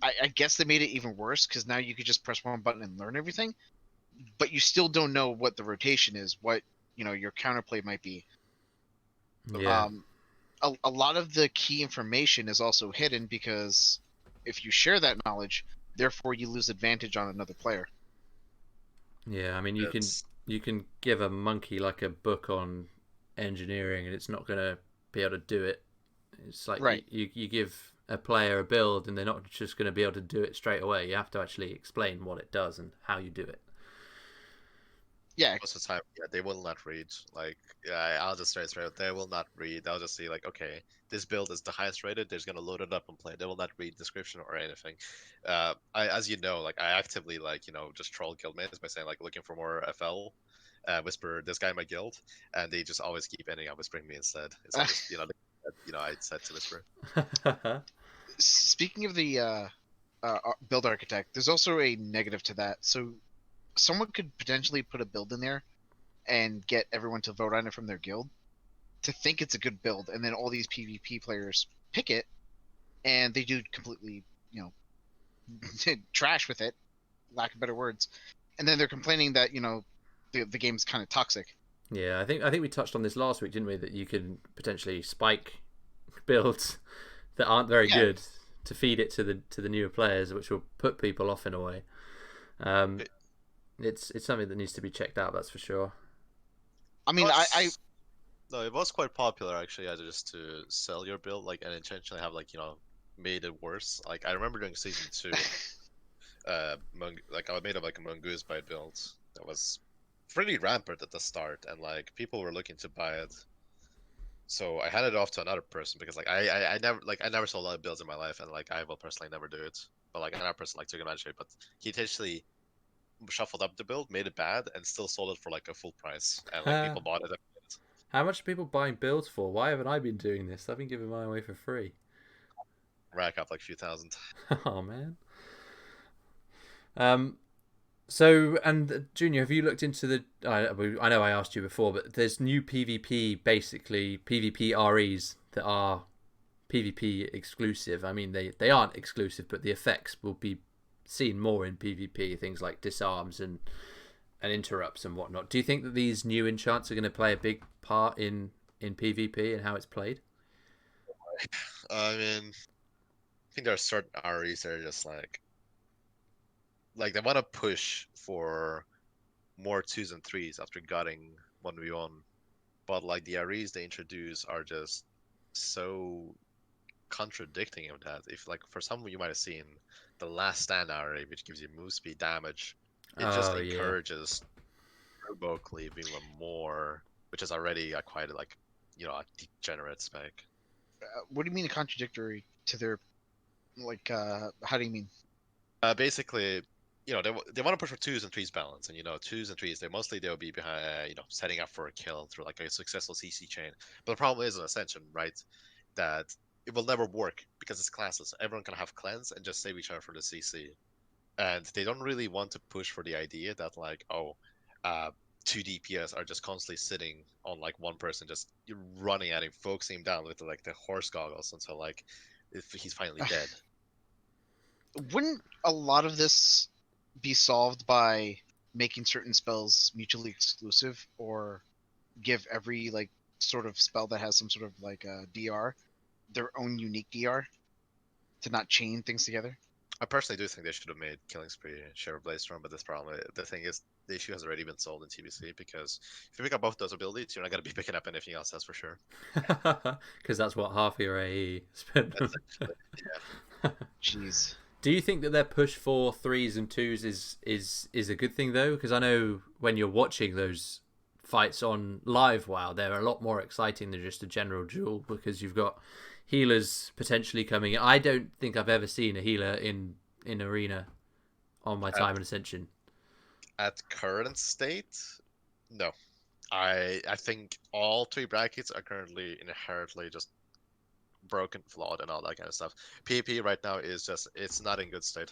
I guess they made it even worse because now you could just press one button and learn everything, but you still don't know what the rotation is, what your counterplay might be. Yeah. A lot of the key information is also hidden because if you share that knowledge, therefore you lose advantage on another player. Yeah, I mean, you can give a monkey like a book on engineering, and it's not going to be able to do it. It's like Right. you give a player a build, and they're not just going to be able to do it straight away. You have to actually explain what it does and how you do it. Yeah. Most of the time, yeah, they will not read. Like, yeah, I'll just say it straight up, they will not read. They'll just see like, okay, this build is the highest rated. They're just gonna load it up and play. They will not read description or anything. As you know, like I actively like just troll guildmates by saying like looking for more FL. Whisper this guy in my guild, and they just always keep ending up whispering me instead. It's always I said to whisper. Speaking of the build architect, there's also a negative to that. So someone could potentially put a build in there and get everyone to vote on it from their guild to think it's a good build, and then all these PvP players pick it and they do completely, trash with it, lack of better words, and then they're complaining that the game's kind of toxic. Yeah, I think we touched on this last week, didn't we? That you can potentially spike builds that aren't very good to feed it to the newer players, which will put people off in a way. It's something that needs to be checked out. That's for sure. I mean, No, it was quite popular actually, just to sell your build, like, and intentionally have like made it worse. Like I remember during season 2, I made like a mongoose bite build that was pretty rampant at the start, and like people were looking to buy it. So I handed it off to another person because like I never sold a lot of builds in my life, and like I will personally never do it. But like another person like took advantage of it, but he intentionally shuffled up the build, made it bad, and still sold it for like a full price, and like people bought it. How much are people buying builds for? Why haven't I been doing this? I've been giving mine away for free. Rack up like a few thousand. Oh man. So, and Junior, have you looked into the? I know I asked you before, but there's new PvP, basically PvP REs that are PvP exclusive. I mean, they aren't exclusive, but the effects will be seen more in PvP. Things like disarms and interrupts and whatnot. Do you think that these new enchants are going to play a big part in PvP and how it's played? I mean, I think there are certain REs that are just like they want to push for more 2s and 3s after gutting 1v1, but like the REs they introduce are just so contradicting of that. If like for some you might have seen the Last Stand RE, which gives you move speed damage, it just encourages turbo cleave even more, which is already quite a degenerate spec. What do you mean contradictory to their how do you mean? Basically, they want to push for 2s and 3s balance, and 2s and 3s they'll be behind setting up for a kill through like a successful CC chain. But the problem is in Ascension, right, that it will never work because it's classless. Everyone can have cleanse and just save each other for the CC, and they don't really want to push for the idea that 2 DPS are just constantly sitting on like one person, just running at him, focusing him down with like the horse goggles until like if he's finally dead. Wouldn't a lot of this be solved by making certain spells mutually exclusive, or give every like sort of spell that has some sort of like DR their own unique DR to not chain things together? I personally do think they should have made Killing Spree share a Blaze Storm, but this problem, the thing is, the issue has already been solved in TBC, because if you pick up both those abilities, you're not going to be picking up anything else, that's for sure. Because that's what half your AE spent. Yeah. Jeez. Do you think that their push for 3s and 2s is a good thing though? Because I know when you're watching those fights on live WoW, they're a lot more exciting than just a general duel, because you've got healers potentially coming in. I don't think I've ever seen a healer in arena on my time in Ascension. At current state, no. I think all 3 brackets are currently inherently just broken, flawed, and all that kind of stuff. PvP right now is just, it's not in good state.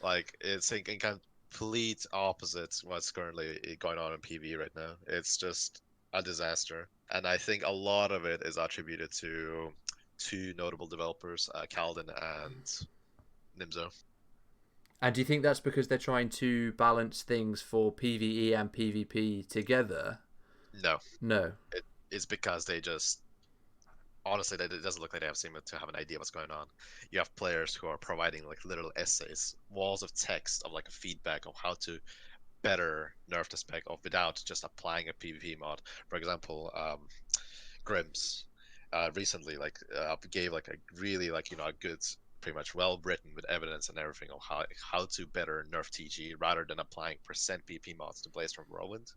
Like, it's in complete opposite what's currently going on in PvE right now. It's just a disaster, and I think a lot of it is attributed to 2 notable developers, Kalden and Nimzo. And do you think that's because they're trying to balance things for PvE and PvP together? No. No. It's because they just honestly, it doesn't look like they seem to have an idea what's going on. You have players who are providing like little essays, walls of text of like a feedback of how to better nerf the spec of without just applying a PvP mod. For example, Grims recently gave like a really like a good, pretty much well written with evidence and everything of how to better nerf TG rather than applying percent PvP mods to Blaze from Whirlwind,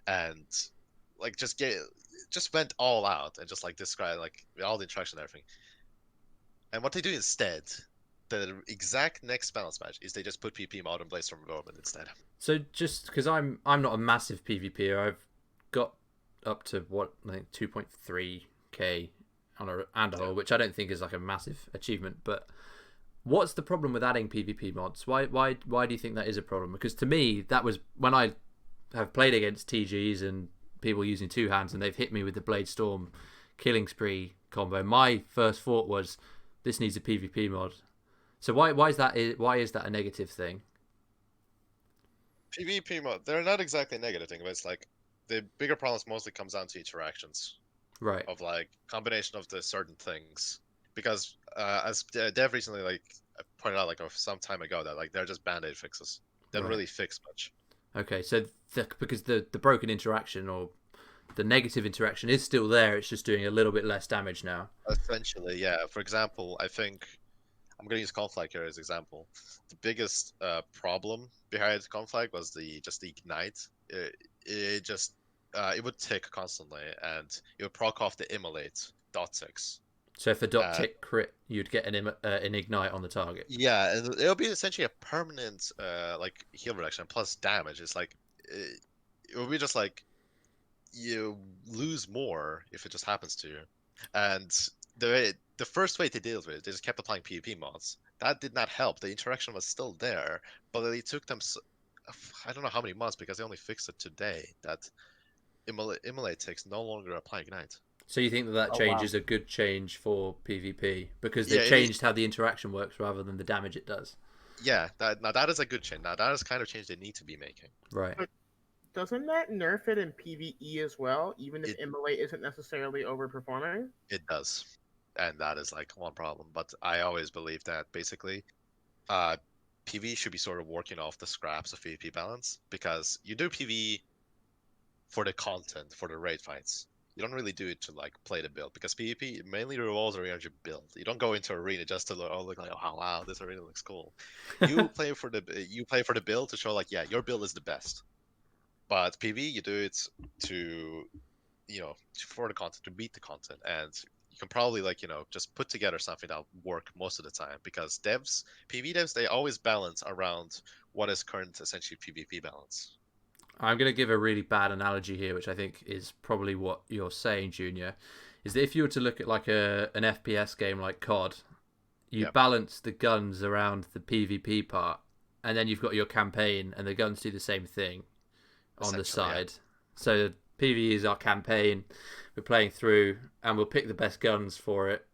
and like just went all out and just like described like all the interaction and everything. And what they do instead, the exact next balance match, is they just put PvP mod on Blaze from Whirlwind instead. So just because I'm not a massive PvPer, I've got up to what I think 2.3k on a hole, which I don't think is like a massive achievement. But what's the problem with adding PvP mods? Why do you think that is a problem? Because to me, that was when I have played against TGs and people using two hands, and they've hit me with the Blade Storm killing spree combo. My first thought was, this needs a PvP mod. So why is that a negative thing? PvP mod, they're not exactly a negative thing, but it's like the bigger problems mostly comes down to interactions. Right. Of like combination of the certain things. Because as Dev recently like pointed out like some time ago that like they're just band-aid fixes. They don't really fix much. Okay, so because the broken interaction or the negative interaction is still there, it's just doing a little bit less damage now. Essentially, yeah. For example, I think I'm going to use Conflag here as an example. The biggest problem behind Conflag was the ignite. It would tick constantly, and it would proc off the immolate dot ticks. So if the dot tick crit, you'd get an ignite on the target. Yeah, it'll be essentially a permanent like heal reduction plus damage. It's like it will be just like you lose more if it just happens to you. And the first way they dealt with it, they just kept applying PvP mods. That did not help. The interaction was still there, but it took them I don't know how many months because they only fixed it today that immolate ticks no longer apply ignite. So you think that change is a good change for PvP because they changed how the interaction works rather than the damage it does? Yeah, that is a good change. Now that is kind of change they need to be making. Right. But doesn't that nerf it in PvE as well, even if immolate isn't necessarily overperforming? It does, and that is like one problem. But I always believe that basically, PvE should be sort of working off the scraps of PvP balance, because you do PvE for the content, for the raid fights. You don't really do it to like play the build, because PvP mainly revolves around your build. You don't go into arena just to look like, oh wow, this arena looks cool. You play for the build to show like, yeah, your build is the best. But PvE, you do it to, for the content, to beat the content, and you can probably like just put together something that'll work most of the time, because PvE devs, they always balance around what is current essentially PvP balance. I'm going to give a really bad analogy here, which I think is probably what you're saying, Junior, is that if you were to look at like an FPS game like COD, you balance the guns around the PvP part, and then you've got your campaign, and the guns do the same thing on the side. Yeah. So PvE is our campaign. We're playing through, and we'll pick the best guns for it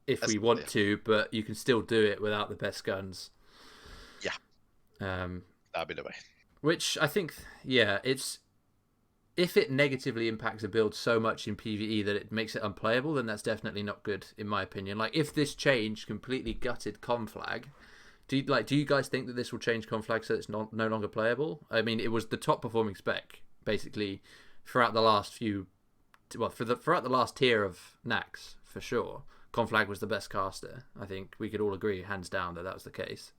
if we want to, but you can still do it without the best guns. Yeah. That'd be the way. Which I think, it's if it negatively impacts a build so much in PvE that it makes it unplayable, then that's definitely not good, in my opinion. Like, if this change completely gutted Conflag, do you guys think that this will change Conflag so it's no longer playable? I mean, it was the top performing spec basically throughout the last throughout the last tier of Nax, for sure. Conflag was the best caster. I think we could all agree, hands down, that was the case.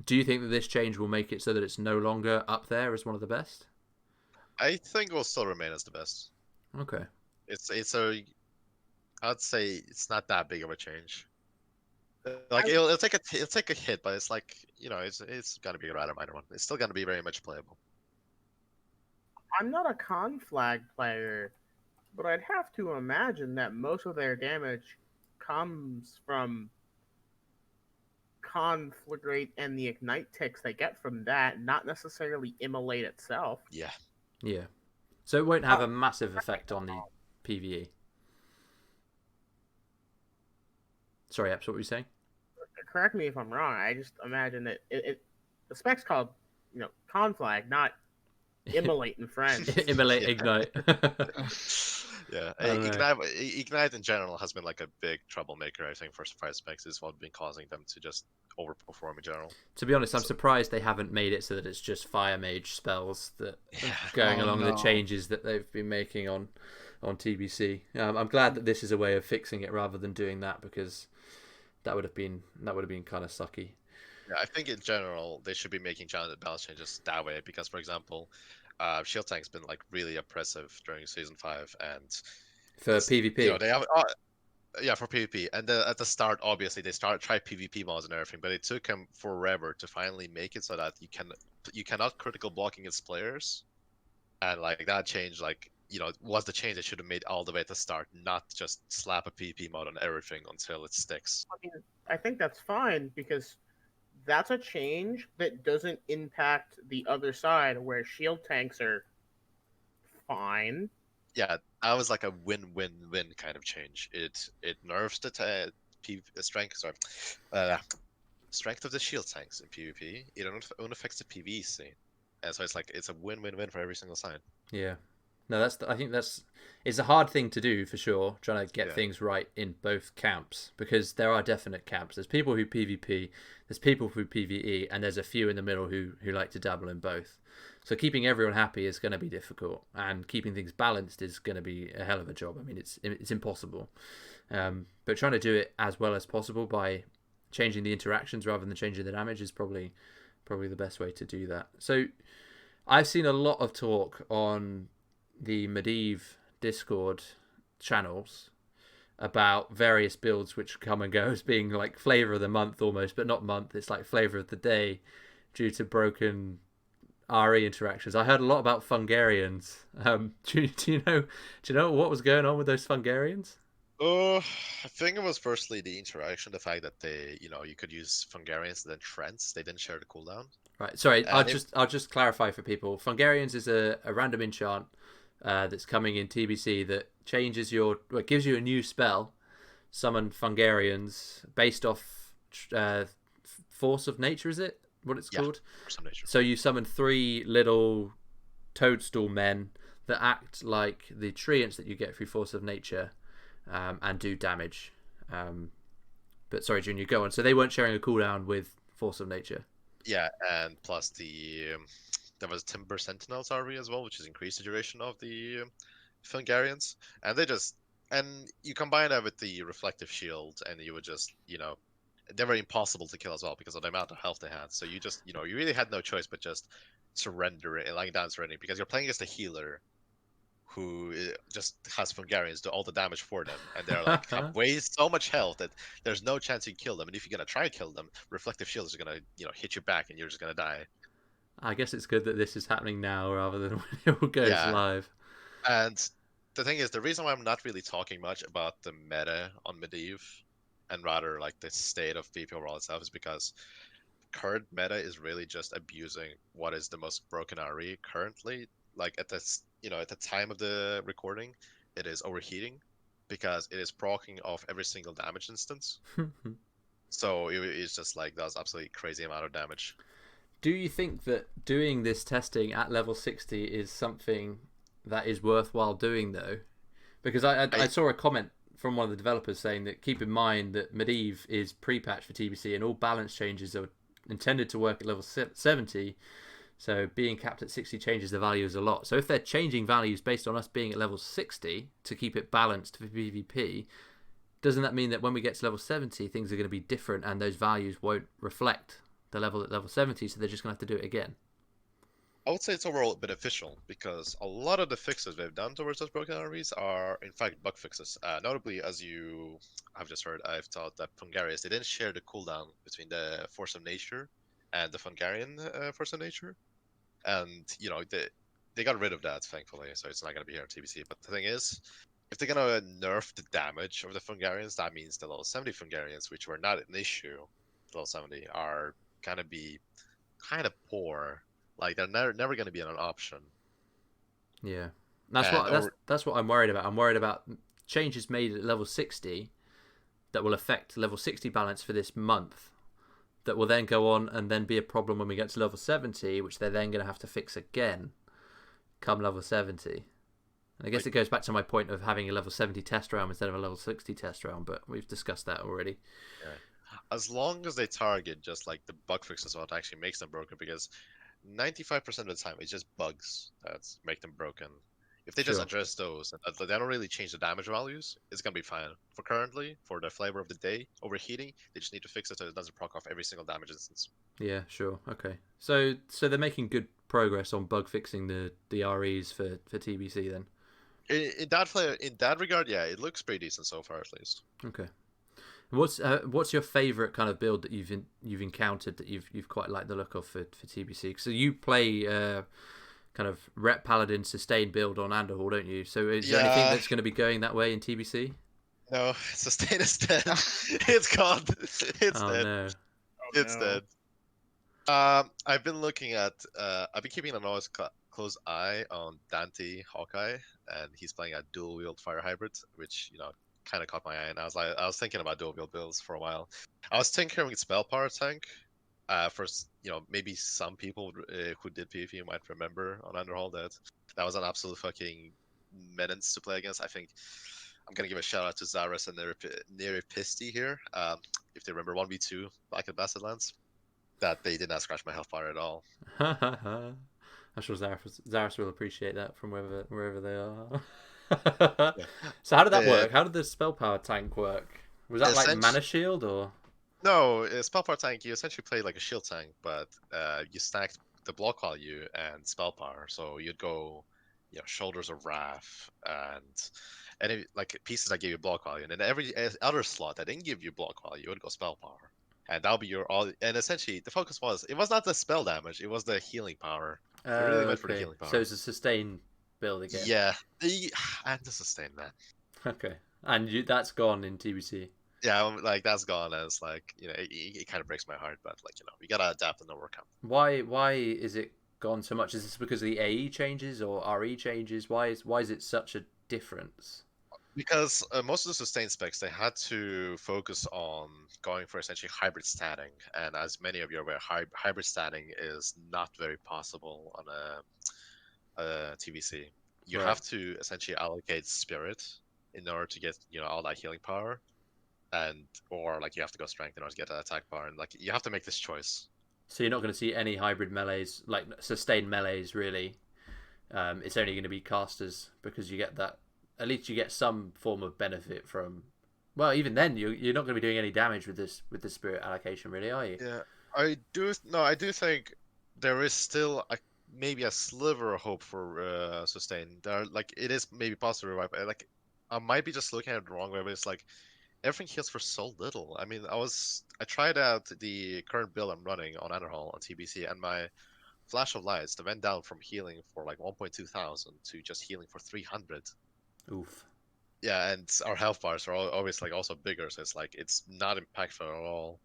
Do you think that this change will make it so that it's no longer up there as one of the best? I think it will still remain as the best. Okay. I'd say it's not that big of a change. Like it'll take a hit, but it's like it's gonna be a rather minor one. It's still gonna be very much playable. I'm not a Conflag player, but I'd have to imagine that most of their damage comes from conflagrate and the ignite ticks they get from that, not necessarily immolate itself. Yeah. So it won't have a massive effect on the PvE. Sorry, Epps, what were you saying? Correct me if I'm wrong. I just imagine that the spec's called conflag, not immolate and friends. Immolate ignite. Yeah, I don't know. Ignite in general has been like a big troublemaker, I think, for Fire Specs. Is what been causing them to just overperform in general. To be honest, I'm So, surprised they haven't made it so that it's just Fire Mage spells that are yeah, going Oh along the no. changes that they've been making on TBC. I'm glad that this is a way of fixing it rather than doing that, because that would have been kind of sucky. yeah, I think in general they should be making challenge balance changes that way because, for example, Shield Tank's been like really oppressive during season 5, and For you know PvP. they have yeah, for PvP. And at the start, obviously, they tried PvP mods and everything, but it took them forever to finally make it so that you cannot critical block against players. And like that change, like was the change they should have made all the way at the start, not just slap a PvP mod on everything until it sticks. I mean, I think that's fine because that's a change that doesn't impact the other side where shield tanks are fine. Yeah, that was like a win-win-win kind of change. It nerfs the strength, sorry, uh, strength of the shield tanks in PvP. It only affects the PvE scene, and so it's a win-win-win for every single side. Yeah. No, I think it's a hard thing to do for sure, trying to get Yeah. things right in both camps, because there are definite camps. There's people who PvP, there's people who PvE, and there's a few in the middle who like to dabble in both. So keeping everyone happy is going to be difficult, and keeping things balanced is going to be a hell of a job. I mean, it's impossible. But trying to do it as well as possible by changing the interactions rather than changing the damage is probably the best way to do that. So I've seen a lot of talk on the Medivh Discord channels about various builds which come and go as being like flavor of the month almost, but not month. It's like flavor of the day due to broken RE interactions. I heard a lot about Fungarians. Do you know what was going on with those Fungarians? I think it was firstly the interaction, the fact that you could use Fungarians and then Trents. They didn't share the cooldown. Right. Sorry, I'll And just clarify for people. Fungarians is a random enchant that's coming in TBC that changes gives you a new spell, summon Fungarians based off force of nature. Is it what it's called? Force of nature. So you summon 3 little toadstool men that act like the treants that you get through force of nature, and do damage. But sorry, Junior, go on. So they weren't sharing a cooldown with force of nature. Yeah, and plus there was Timber Sentinels RE as well, which has increased the duration of the Fungarians, and you combine that with the reflective shield, and you would just they were impossible to kill as well because of the amount of health they had. So you just you really had no choice but just surrender it, lying down surrendering, because you're playing against a healer who just has Fungarians do all the damage for them, and they're like have so much health that there's no chance you can kill them. And if you're gonna try to kill them, reflective shield is gonna hit you back, and you're just gonna die. I guess it's good that this is happening now rather than when it all goes live. And the thing is, the reason why I'm not really talking much about the meta on Medivh, and rather like the state of PvP overall itself, is because current meta is really just abusing what is the most broken RE currently. Like at the time of the recording, it is overheating because it is proccing off every single damage instance. So it's just like does absolutely crazy amount of damage. Do you think that doing this testing at level 60 is something that is worthwhile doing, though? Because I saw a comment from one of the developers saying that keep in mind that Medivh is pre-patched for TBC and all balance changes are intended to work at level 70, so being capped at 60 changes the values a lot. So if they're changing values based on us being at level 60 to keep it balanced for PvP, doesn't that mean that when we get to level 70 things are going to be different and those values won't reflect the level at level 70, so they're just going to have to do it again? I would say it's overall beneficial because a lot of the fixes they've done towards those broken REs are in fact bug fixes. Notably, as you have just heard, I've thought that Fungarians, they didn't share the cooldown between the Force of Nature and the Fungarian Force of Nature, and they got rid of that thankfully, so it's not going to be here on TBC. But the thing is, if they're going to nerf the damage of the Fungarians, that means the level 70 Fungarians, which were not an issue at level 70, are going to be kind of poor. Like they're never going to be an option. Yeah, that's what I'm worried about. I'm worried about changes made at level 60 that will affect level 60 balance for this month, that will then go on and then be a problem when we get to level 70, which they're then going to have to fix again come level 70. And I guess it goes back to my point of having a level 70 test round instead of a level 60 test round, but we've discussed that already. Yeah. As long as they target just like the bug fixes, what actually makes them broken, because 95% of the time it's just bugs that make them broken. If they just Sure. address those and they don't really change the damage values, it's gonna be fine. For currently, for the flavor of the day, overheating, they just need to fix it so it doesn't proc off every single damage instance. Yeah, sure. Okay. So they're making good progress on bug fixing the REs for TBC then. In that regard, yeah, it looks pretty decent so far at least. Okay. What's your favorite kind of build that you've encountered that you've quite liked the look of for TBC? So you play kind of rep paladin sustain build on Anderhall, don't you? So is there anything that's going to be going that way in TBC? No, sustain is dead. It's gone. It's Oh dead. no. It's dead. I've been looking at. I've been keeping an always close eye on Dante Hawkeye, and he's playing a dual wield fire hybrid, which kind of caught my eye. And I was thinking about dual wield builds for a while. I was tinkering with spell power tank. First, maybe some people who did PvP might remember on Underhall that was an absolute fucking menace to play against. I think I'm gonna give a shout out to Zaras and Neripisti here. If they remember 1v2 back at Bassetlands, that they did not scratch my health bar at all. I'm sure Zaris will appreciate that from wherever they are. Yeah. So how did that work? How did the spell power tank work? Was that like Essentially- mana shield or? No, spell power tank, you essentially play like a shield tank, but you stacked the block value and spell power. So you'd go, Shoulders of Wrath and any like pieces that give you block value, and then every other slot that didn't give you block value, you would go spell power, and that'll be your all. And essentially, the focus it was not the spell damage, it was the healing power. It really went for the healing power. So it's a sustain build again. Yeah, and the sustain, man. Okay, and that's gone in TBC. Yeah, like that's gone, and it's like it kind of breaks my heart, but like we gotta adapt and overcome. Why is it gone so much? Is this because of the AE changes or RE changes? Why is it such a difference? Because most of the sustain specs, they had to focus on going for essentially hybrid statting, and as many of you are aware, hybrid statting is not very possible on a TVC. You Right. have to essentially allocate spirit in order to get all that healing power, or like you have to go strength in order to get that attack power, and like you have to make this choice. So you're not going to see any hybrid melees, like sustained melees, really. It's only going to be casters because you get that. At least you get some form of benefit from. Well, even then, you're not going to be doing any damage with this spirit allocation, really, are you? Yeah, I do think there is still maybe a sliver of hope for sustain. It is maybe possible to revive. Like I might be just looking at it the wrong way, but it's like everything heals for so little. I mean, I tried out the current build I'm running on Underhall on TBC, and my Flash of Lights went down from healing for like 1.2 thousand to just healing for 300. Oof. Yeah, and our health bars are always like also bigger, so it's not impactful at all.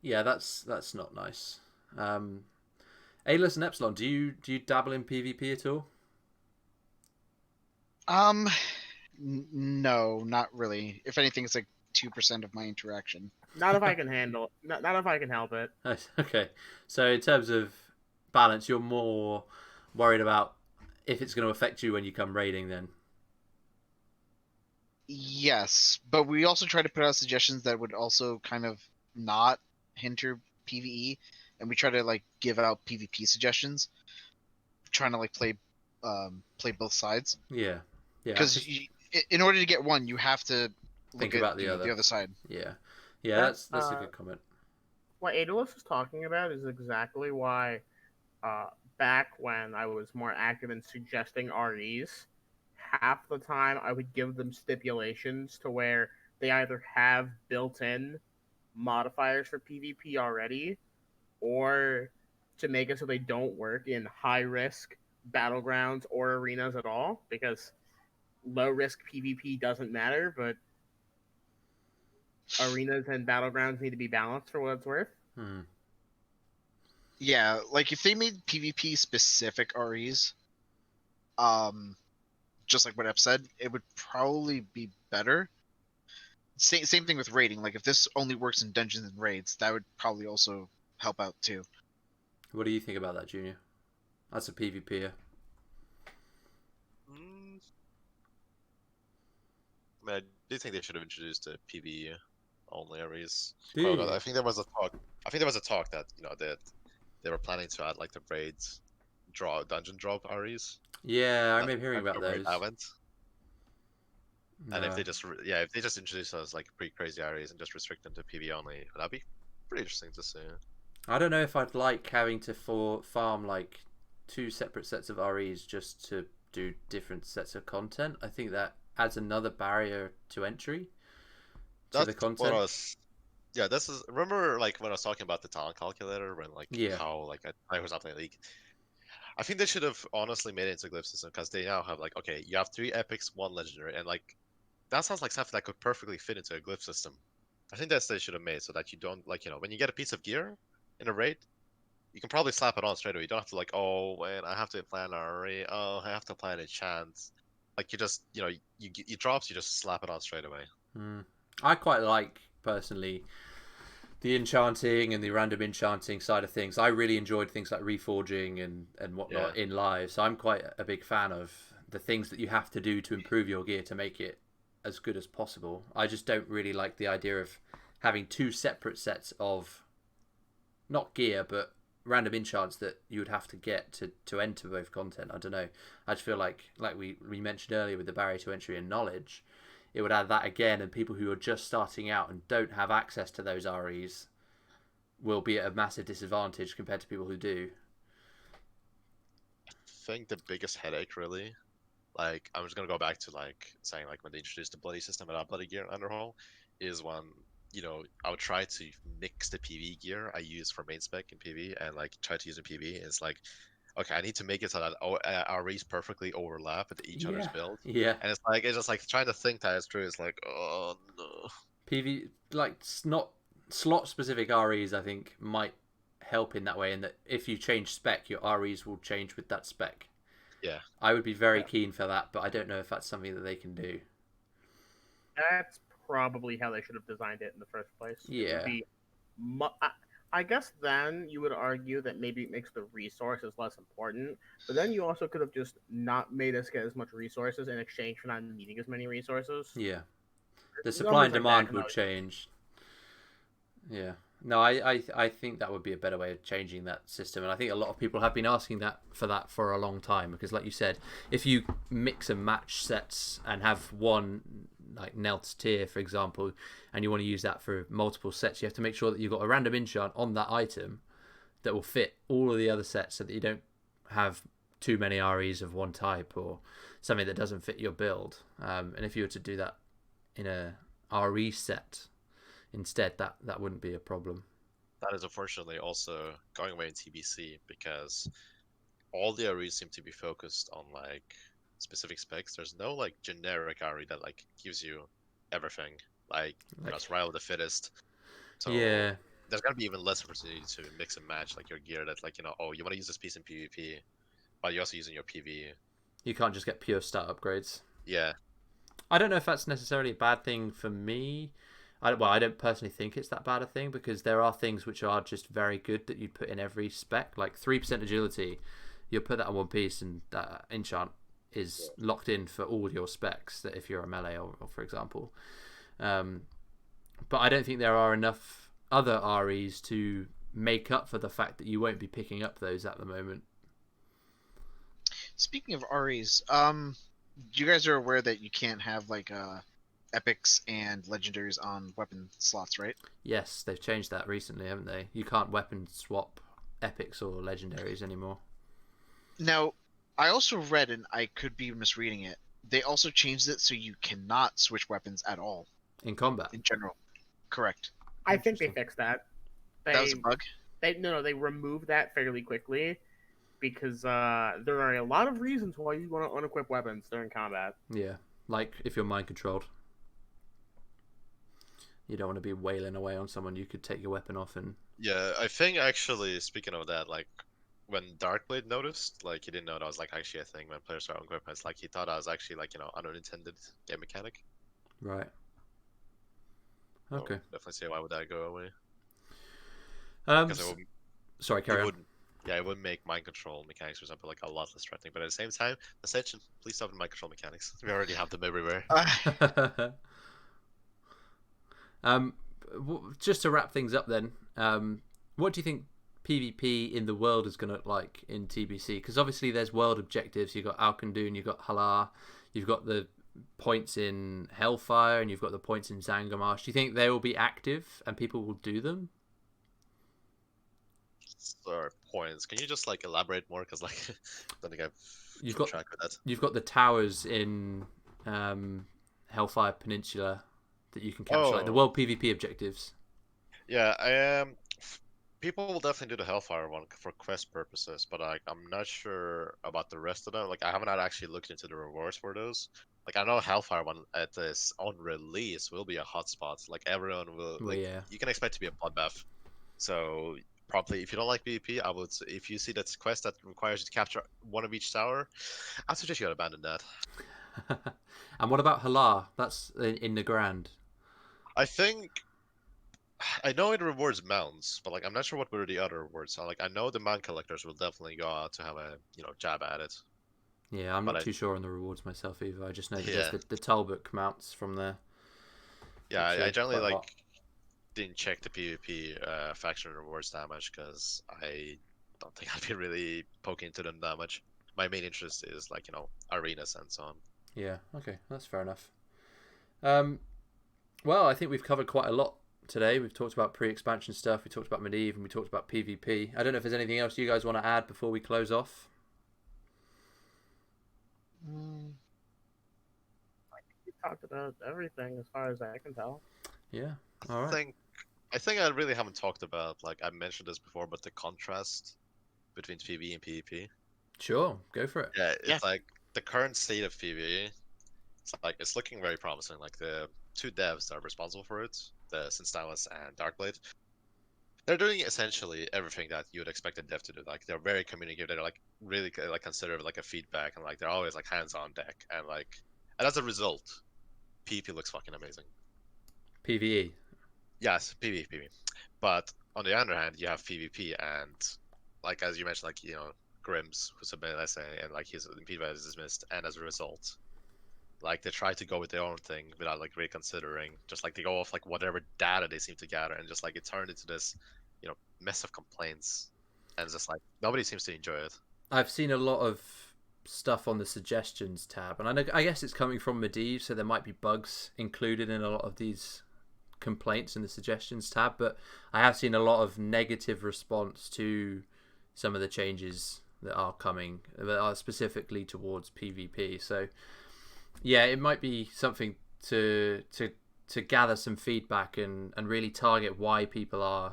Yeah, that's not nice. Aidalas and Epzilon, do you dabble in PvP at all? No, not really. If anything, it's like 2% of my interaction. Not if I can handle. Not if I can help it. Nice. Okay, so in terms of balance, you're more worried about if it's going to affect you when you come raiding, then. Yes, but we also try to put out suggestions that would also kind of not hinder PvE, and we try to like give out PvP suggestions, trying to like play both sides. Yeah. Because in order to get one, you have to Think look about at the other side. Yeah. That's a good comment. What Aidalas is talking about is exactly why, back when I was more active in suggesting REs, half the time I would give them stipulations to where they either have built-in modifiers for PvP already, or to make it so they don't work in high-risk battlegrounds or arenas at all, because low-risk PvP doesn't matter, but arenas and battlegrounds need to be balanced for what it's worth. Yeah, like if they made PvP specific REs, just like what Ep said, it would probably be better. Same thing with raiding. Like if this only works in dungeons and raids, that would probably also help out too. What do you think about that, Junior? That's a PvPer. I mean, I do think they should have introduced the PvE only areas. Do Oh you? god, I think there was a talk. I think there was a talk that that they were planning to add like the raid dungeon drop areas. Yeah, I That, remember hearing that's about the raid those. event. And if No. they just if they just introduce those like pretty crazy areas and just restrict them to PvE only, that'd be pretty interesting to see. I don't know if I'd like having to farm like 2 separate sets of REs just to do different sets of content. I think that adds another barrier to entry to the That's content. what I was. Yeah, this is. Remember, like when I was talking about the talent calculator, when like Yeah. how like I was not playing League. I think they should have honestly made it into a glyph system because they now have like okay, you have 3 epics, 1 legendary, and like that sounds like something that could perfectly fit into a glyph system. I think that's they should have made so that you don't like when you get a piece of gear in a raid, you can probably slap it on straight away. You don't have to like oh wait, I have to plan an array. Oh, I have to plan a chance. Like you just you drops, you just slap it on straight away. I quite like personally the enchanting and the random enchanting side of things. I really enjoyed things like reforging and whatnot in live. So I'm quite a big fan of the things that you have to do to improve your gear to make it as good as possible. I just don't really like the idea of having 2 separate sets of not gear but random enchants that you would have to get to enter both content. I don't know. I just feel like we mentioned earlier with the barrier to entry and knowledge, it would add that again, and people who are just starting out and don't have access to those REs will be at a massive disadvantage compared to people who do. I think the biggest headache really, like I'm just gonna go back to like saying like when they introduced the bloody system and bloody gear underhaul, is when I would try to mix the PV gear I use for main spec in PV and like try to use in PV. It's like okay, I need to make it so that our race perfectly overlap with each other's build. Yeah. And it's just like trying to think that through. It's like, oh no. PV like not slot specific REs I think might help in that way, in that if you change spec, your REs will change with that spec. Yeah. I would be very keen for that, but I don't know if that's something that they can do. That's probably how they should have designed it in the first place. Yeah. It would be I guess then you would argue that maybe it makes the resources less important, but then you also could have just not made us get as much resources in exchange for not needing as many resources. Yeah. The supply and demand would change. Yeah. No, I think that would be a better way of changing that system, and I think a lot of people have been asking that for a long time, because like you said, if you mix and match sets and have one like Nelt's tier, for example, and you want to use that for multiple sets, you have to make sure that you've got a random enchant on that item that will fit all of the other sets, so that you don't have too many REs of one type or something that doesn't fit your build. And if you were to do that in a RE set instead, that wouldn't be a problem. That is unfortunately also going away in TBC, because all the REs seem to be focused on like specific specs. There's no like generic RE that like gives you everything, like survival of the fittest. So yeah, there's gonna be even less opportunity to mix and match like your gear. That's like oh, you want to use this piece in PvP, but you're also using your PV. You can't just get pure stat upgrades. Yeah. I don't know if that's necessarily a bad thing for me. I don't personally think it's that bad a thing, because there are things which are just very good that you put in every spec. Like 3% agility, you'll put that on one piece, and that enchant is locked in for all your specs, that if you're a melee or for example. But I don't think there are enough other REs to make up for the fact that you won't be picking up those at the moment. Speaking of REs, you guys are aware that you can't have like epics and legendaries on weapon slots, right? Yes, they've changed that recently, haven't they? You can't weapon swap epics or legendaries anymore. Now, I also read, and I could be misreading it, they also changed it so you cannot switch weapons at all. In combat? In general. Correct. I think they fixed that. That was a bug? They removed that fairly quickly, because there are a lot of reasons why you want to unequip weapons during combat. Yeah, like if you're mind controlled. You don't want to be wailing away on someone. You could take your weapon off and... Yeah, I think actually, speaking of that, like, when Darkblade noticed, like, he didn't know that was, like, actually a thing when players are unequipped. It's like, he thought that was actually, like, an unintended game mechanic. Right. Okay. So definitely see why would that go away. Sorry, carry on. yeah, it would make mind control mechanics, for example, like a lot less threatening. But at the same time, Ascension, please stop the mind control mechanics. We already have them everywhere. um, just to wrap things up, then, what do you think PvP in the world is going to look like in TBC? Because obviously there's world objectives. You've got Alkandun, you've got Halar, you've got the points in Hellfire, and you've got the points in Zangarmarsh. Do you think they will be active and people will do them? Or points. Can you just like elaborate more? Because like, I don't think I've You've kept got track of that. You've got the towers in Hellfire Peninsula that you can capture, like the world PvP objectives. Yeah, I am. People will definitely do the Hellfire one for quest purposes, but I'm not sure about the rest of them. Like, I haven't actually looked into the rewards for those. Like, I know Hellfire one at this on release will be a hotspot. Like, everyone will. Well, Like, yeah. you can expect to be a bloodbath. So probably, if you don't like PvP, I would. If you see that quest that requires you to capture one of each tower, I'd suggest you abandon that. And what about Halar? That's in the Grand. I think. I know it rewards mounts, but like I'm not sure what were the other rewards. So, like I know the mount collectors will definitely go out to have a jab at it. Yeah, I'm But not too sure on the rewards myself either. I just know that Yeah. there's the Talbot mounts from there. Yeah, which I are generally quite like hot. didn't check the PvP faction rewards that much because I don't think I'd be really poking into them that much. My main interest is like arenas and so on. Yeah, okay, that's fair enough. Well, I think we've covered quite a lot today. We've talked about pre-expansion stuff, we talked about Medivh, and we talked about PvP. I don't know if there's anything else you guys want to add before we close off. We talked about everything as far as I can tell. Yeah, all right. I think I really haven't talked about, like I mentioned this before, but the contrast between PvE and PvP. Sure, go for it. Yeah, it's Yeah. like the current state of PvE. It's looking very promising. Like the two devs that are responsible for it, the Sinstalis and Darkblade, they're doing essentially everything that you would expect a dev to do. Like they're very communicative. They're like really like considerate, like a feedback, and like they're always like hands on deck. And as a result, PvP looks fucking amazing. PvE. Yes, PvP. But on the other hand, you have PvP, and like as you mentioned, like Grims who submitted an essay, and like his PvP is dismissed, and as a result, like they try to go with their own thing without like reconsidering. Just like they go off like whatever data they seem to gather, and just like it turned into this, mess of complaints, and it's just like nobody seems to enjoy it. I've seen a lot of stuff on the suggestions tab, and I guess it's coming from Medivh, so there might be bugs included in a lot of these complaints in the suggestions tab, but I have seen a lot of negative response to some of the changes that are coming that are specifically towards PvP. So yeah, it might be something to gather some feedback and really target why people are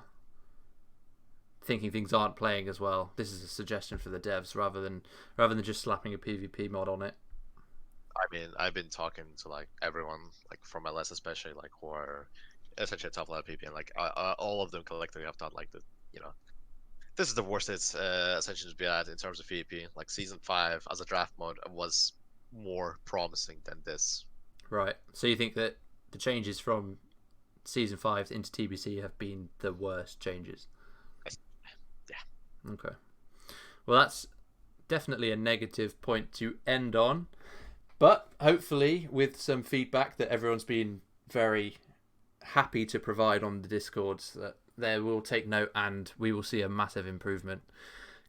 thinking things aren't playing as well. This is a suggestion for the devs rather than just slapping a PvP mod on it. I mean, I've been talking to like everyone, like from LS especially, like who are essentially top level PvP, and like all of them collectively have thought like that, this is the worst it's Ascension has been at in terms of PvP. Like season 5 as a draft mode was more promising than this. Right. So you think that the changes from season 5 into TBC have been the worst changes? Yeah. Okay. Well, that's definitely a negative point to end on. But hopefully, with some feedback that everyone's been very happy to provide on the Discords, that they will take note and we will see a massive improvement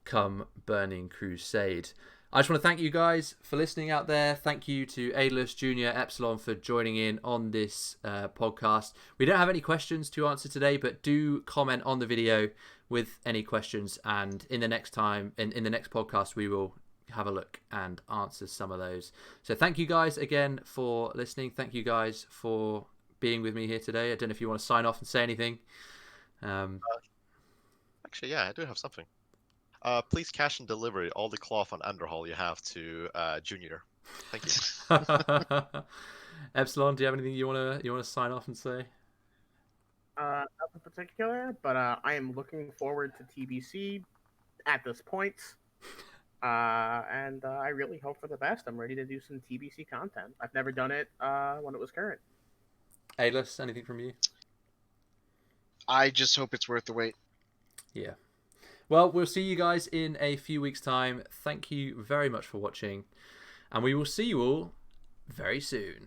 come Burning Crusade. I just want to thank you guys for listening out there. Thank you to Aidalas, Junior, Epzilon for joining in on this podcast. We don't have any questions to answer today, but do comment on the video with any questions, and in the next podcast we will have a look and answer some of those. So thank you guys again for listening. Thank you guys for being with me here today. I don't know if you want to sign off and say anything. Actually, yeah, I do have something. Please cash and deliver all the cloth on Underhall you have to Junior. Thank you. Epsilon, do you have anything you want to sign off and say? Nothing particular, but I am looking forward to TBC at this point. And I really hope for the best. I'm ready to do some TBC content. I've never done it when it was current. Aidalas, anything from you? I just hope it's worth the wait. Yeah. Well, we'll see you guys in a few weeks' time. Thank you very much for watching, and we will see you all very soon.